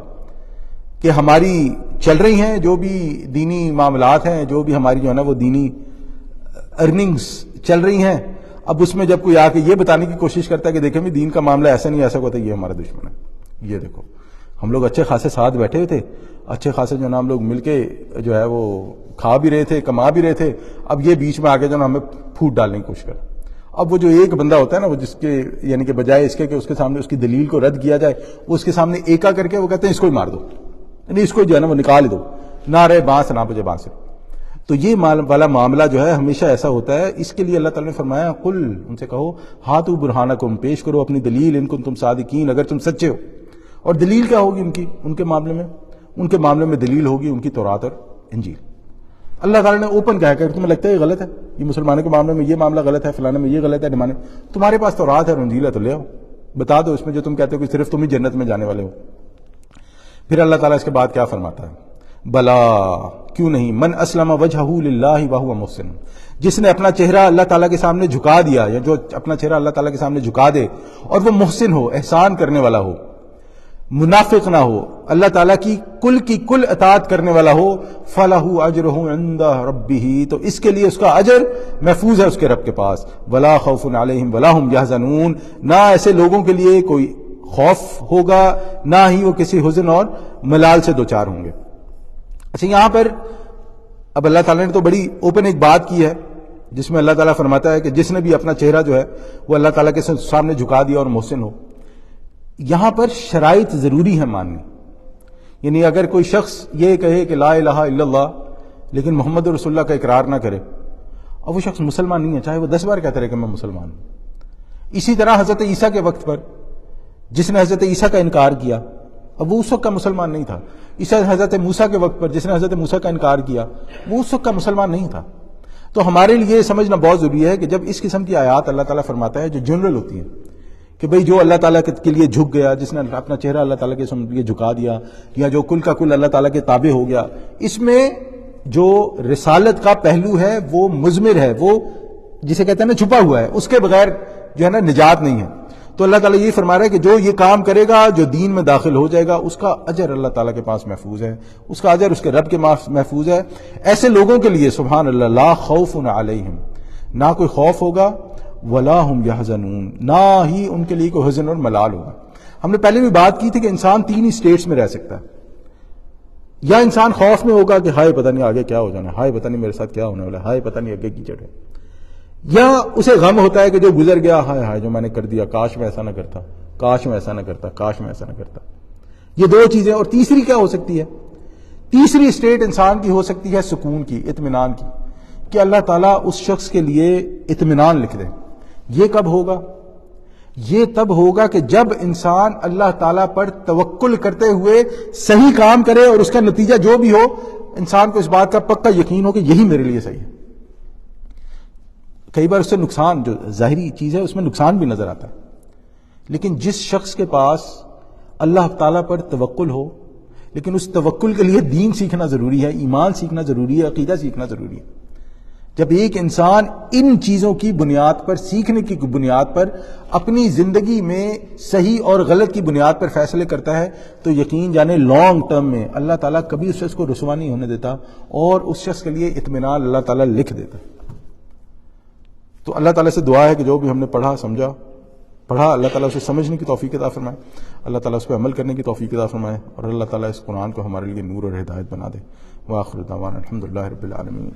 کہ ہماری چل رہی ہیں جو بھی دینی معاملات ہیں، جو بھی ہماری جو ہے نا وہ دینی ارننگز چل رہی ہیں، اب اس میں جب کوئی آ کے یہ بتانے کی کوشش کرتا ہے کہ دیکھیں بھی دین کا معاملہ ایسا نہیں ایسا ہوتا، یہ ہمارا دشمن ہے. یہ دیکھو ہم لوگ اچھے خاصے ساتھ بیٹھے ہوئے تھے، اچھے خاصے جو نا ہم لوگ مل کے جو ہے وہ کھا بھی رہے تھے، کما بھی رہے تھے، اب یہ بیچ میں آ کے جو نا ہمیں پھوٹ ڈالنے کی کوشش کر. اب وہ جو ایک بندہ ہوتا ہے نا وہ جس کے یعنی کہ بجائے اس کے کہ اس کے سامنے اس کی دلیل کو رد کیا جائے، وہ اس کے سامنے ایکا کر کے وہ کہتے ہیں اس کو ہی مار دو، یعنی اس کو جو ہے نا وہ نکال دو، نہ رہے بانس نہ بجے بانس. تو یہ والا معاملہ جو ہے ہمیشہ ایسا ہوتا ہے. اس کے لیے اللہ تعالیٰ نے فرمایا قل، ان سے کہو ہاتوا برہانکم، پیش کرو اپنی دلیل ان کنتم صادقین، اگر تم سچے ہو. اور دلیل کیا ہوگی ان کے معاملے میں؟ ان کے معاملے میں دلیل ہوگی ان کی تورات اور انجیل. اللہ تعالیٰ نے اوپن کہا کہ تمہیں لگتا ہے یہ غلط ہے، یہ مسلمانوں کے معاملے میں یہ معاملہ غلط ہے، فلانے میں یہ غلط ہے، ڈمانے تمہارے پاس تورات ہے اور انجیل ہے تو لے آؤ، بتا دو اس میں جو تم کہتے ہو کہ صرف تم ہی جنت میں جانے والے ہو. پھر اللہ تعالیٰ اس کے بعد کیا فرماتا ہے؟ بلا، کیوں نہیں، من اسلم وجہہ للہ وہو محسن، جس نے اپنا چہرہ اللہ تعالیٰ کے سامنے جھکا دیا، یا جو اپنا چہرہ اللہ تعالیٰ کے سامنے جھکا دے اور وہ محسن ہو، احسان کرنے والا ہو، منافق نہ ہو، اللہ تعالیٰ کی کل اطاعت کرنے والا ہو، فَلَهُ أَجْرُهُ عِنْدَ رَبِّهِ، تو اس کے لیے اس کا اجر محفوظ ہے اس کے رب کے پاس. وَلَا خَوْفٌ عَلَيْهِمْ وَلَا هُمْ يَحْزَنُونَ، نہ ایسے لوگوں کے لیے کوئی خوف ہوگا، نہ ہی وہ کسی حزن اور ملال سے دوچار ہوں گے. اچھا یہاں پر اب اللہ تعالیٰ نے تو بڑی اوپن ایک بات کی ہے جس میں اللہ تعالیٰ فرماتا ہے کہ جس نے بھی اپنا چہرہ جو ہے وہ اللہ تعالیٰ کے سامنے جھکا دیا اور محسن ہو. یہاں پر شرائط ضروری ہے ماننی، یعنی اگر کوئی شخص یہ کہے کہ لا الہ الا اللہ لیکن محمد رسول اللہ کا اقرار نہ کرے، اور وہ شخص مسلمان نہیں ہے، چاہے وہ 10 بار کہتا رہے کہ میں مسلمان ہوں. اسی طرح حضرت عیسیٰ کے وقت پر جس نے حضرت عیسیٰ کا انکار کیا، اب وہ اس وقت کا مسلمان نہیں تھا. حضرت موسیٰ کے وقت پر جس نے حضرت موسیٰ کا انکار کیا، وہ اس وقت کا مسلمان نہیں تھا. تو ہمارے لیے سمجھنا بہت ضروری ہے کہ جب اس قسم کی آیات اللہ تعالیٰ فرماتا ہے جو جنرل ہوتی ہیں کہ بھئی جو اللہ تعالیٰ کے لیے جھک گیا، جس نے اپنا چہرہ اللہ تعالیٰ کے لیے جھکا دیا، یا جو کل کا کل اللہ تعالیٰ کے تابع ہو گیا، اس میں جو رسالت کا پہلو ہے وہ مضمر ہے، وہ جسے کہتے ہیں نا چھپا ہوا ہے، اس کے بغیر جو ہے نا نجات نہیں ہے. تو اللہ تعالیٰ یہ فرما رہا ہے کہ جو یہ کام کرے گا، جو دین میں داخل ہو جائے گا، اس کا اجر اللہ تعالیٰ کے پاس محفوظ ہے، اس کا اجر اس کے رب کے پاس محفوظ ہے. ایسے لوگوں کے لیے سبحان اللہ، لا خوف علیہم، نہ کوئی خوف ہوگا، ولا ہم یحزنون، نہ ہی ان کے لیے کوئی حزن اور ملال ہوگا. ہم نے پہلے بھی بات کی تھی کہ انسان 3 ہی سٹیٹس میں رہ سکتا ہے. یا انسان خوف میں ہوگا کہ ہائے پتہ نہیں آگے کیا ہو جانا ہے، ہائے پتہ نہیں میرے ساتھ کیا ہونے والا ہے، ہائے پتہ نہیں آگے کیچڑ ہے. یا اسے غم ہوتا ہے کہ جو گزر گیا، ہائے ہائے جو میں نے کر دیا، کاش میں ایسا نہ کرتا، کاش میں ایسا نہ کرتا، کاش میں ایسا نہ کرتا. یہ 2 چیزیں. اور تیسری کیا ہو سکتی ہے؟ تیسری سٹیٹ انسان کی ہو سکتی ہے سکون کی، اطمینان کی، کہ اللہ تعالیٰ اس شخص کے لیے اطمینان لکھ دے. یہ کب ہوگا؟ یہ تب ہوگا کہ جب انسان اللہ تعالیٰ پر توکل کرتے ہوئے صحیح کام کرے اور اس کا نتیجہ جو بھی ہو انسان کو اس بات کا پکا یقین ہو کہ یہی میرے لیے صحیح ہے. کئی بار اس سے نقصان، جو ظاہری چیز ہے اس میں نقصان بھی نظر آتا ہے، لیکن جس شخص کے پاس اللہ تعالیٰ پر توکل ہو، لیکن اس توکل کے لیے دین سیکھنا ضروری ہے، ایمان سیکھنا ضروری ہے، عقیدہ سیکھنا ضروری ہے. جب ایک انسان ان چیزوں کی بنیاد پر، سیکھنے کی بنیاد پر اپنی زندگی میں صحیح اور غلط کی بنیاد پر فیصلے کرتا ہے تو یقین جانے لانگ ٹرم میں اللہ تعالیٰ کبھی اس شخص کو رسوا نہیں ہونے دیتا اور اس شخص کے لیے اطمینان اللہ تعالیٰ لکھ دیتا. تو اللہ تعالیٰ سے دعا ہے کہ جو بھی ہم نے پڑھا سمجھا پڑھا، اللہ تعالیٰ اسے سمجھنے کی توفیق عطا فرمائے، اللہ تعالیٰ اس پہ عمل کرنے کی توفیق عطا فرمائے، اور اللہ تعالیٰ اس قرآن کو ہمارے لیے نور اور ہدایت بنا دے۔ وآخر دعوانا الحمدللہ رب العالمین۔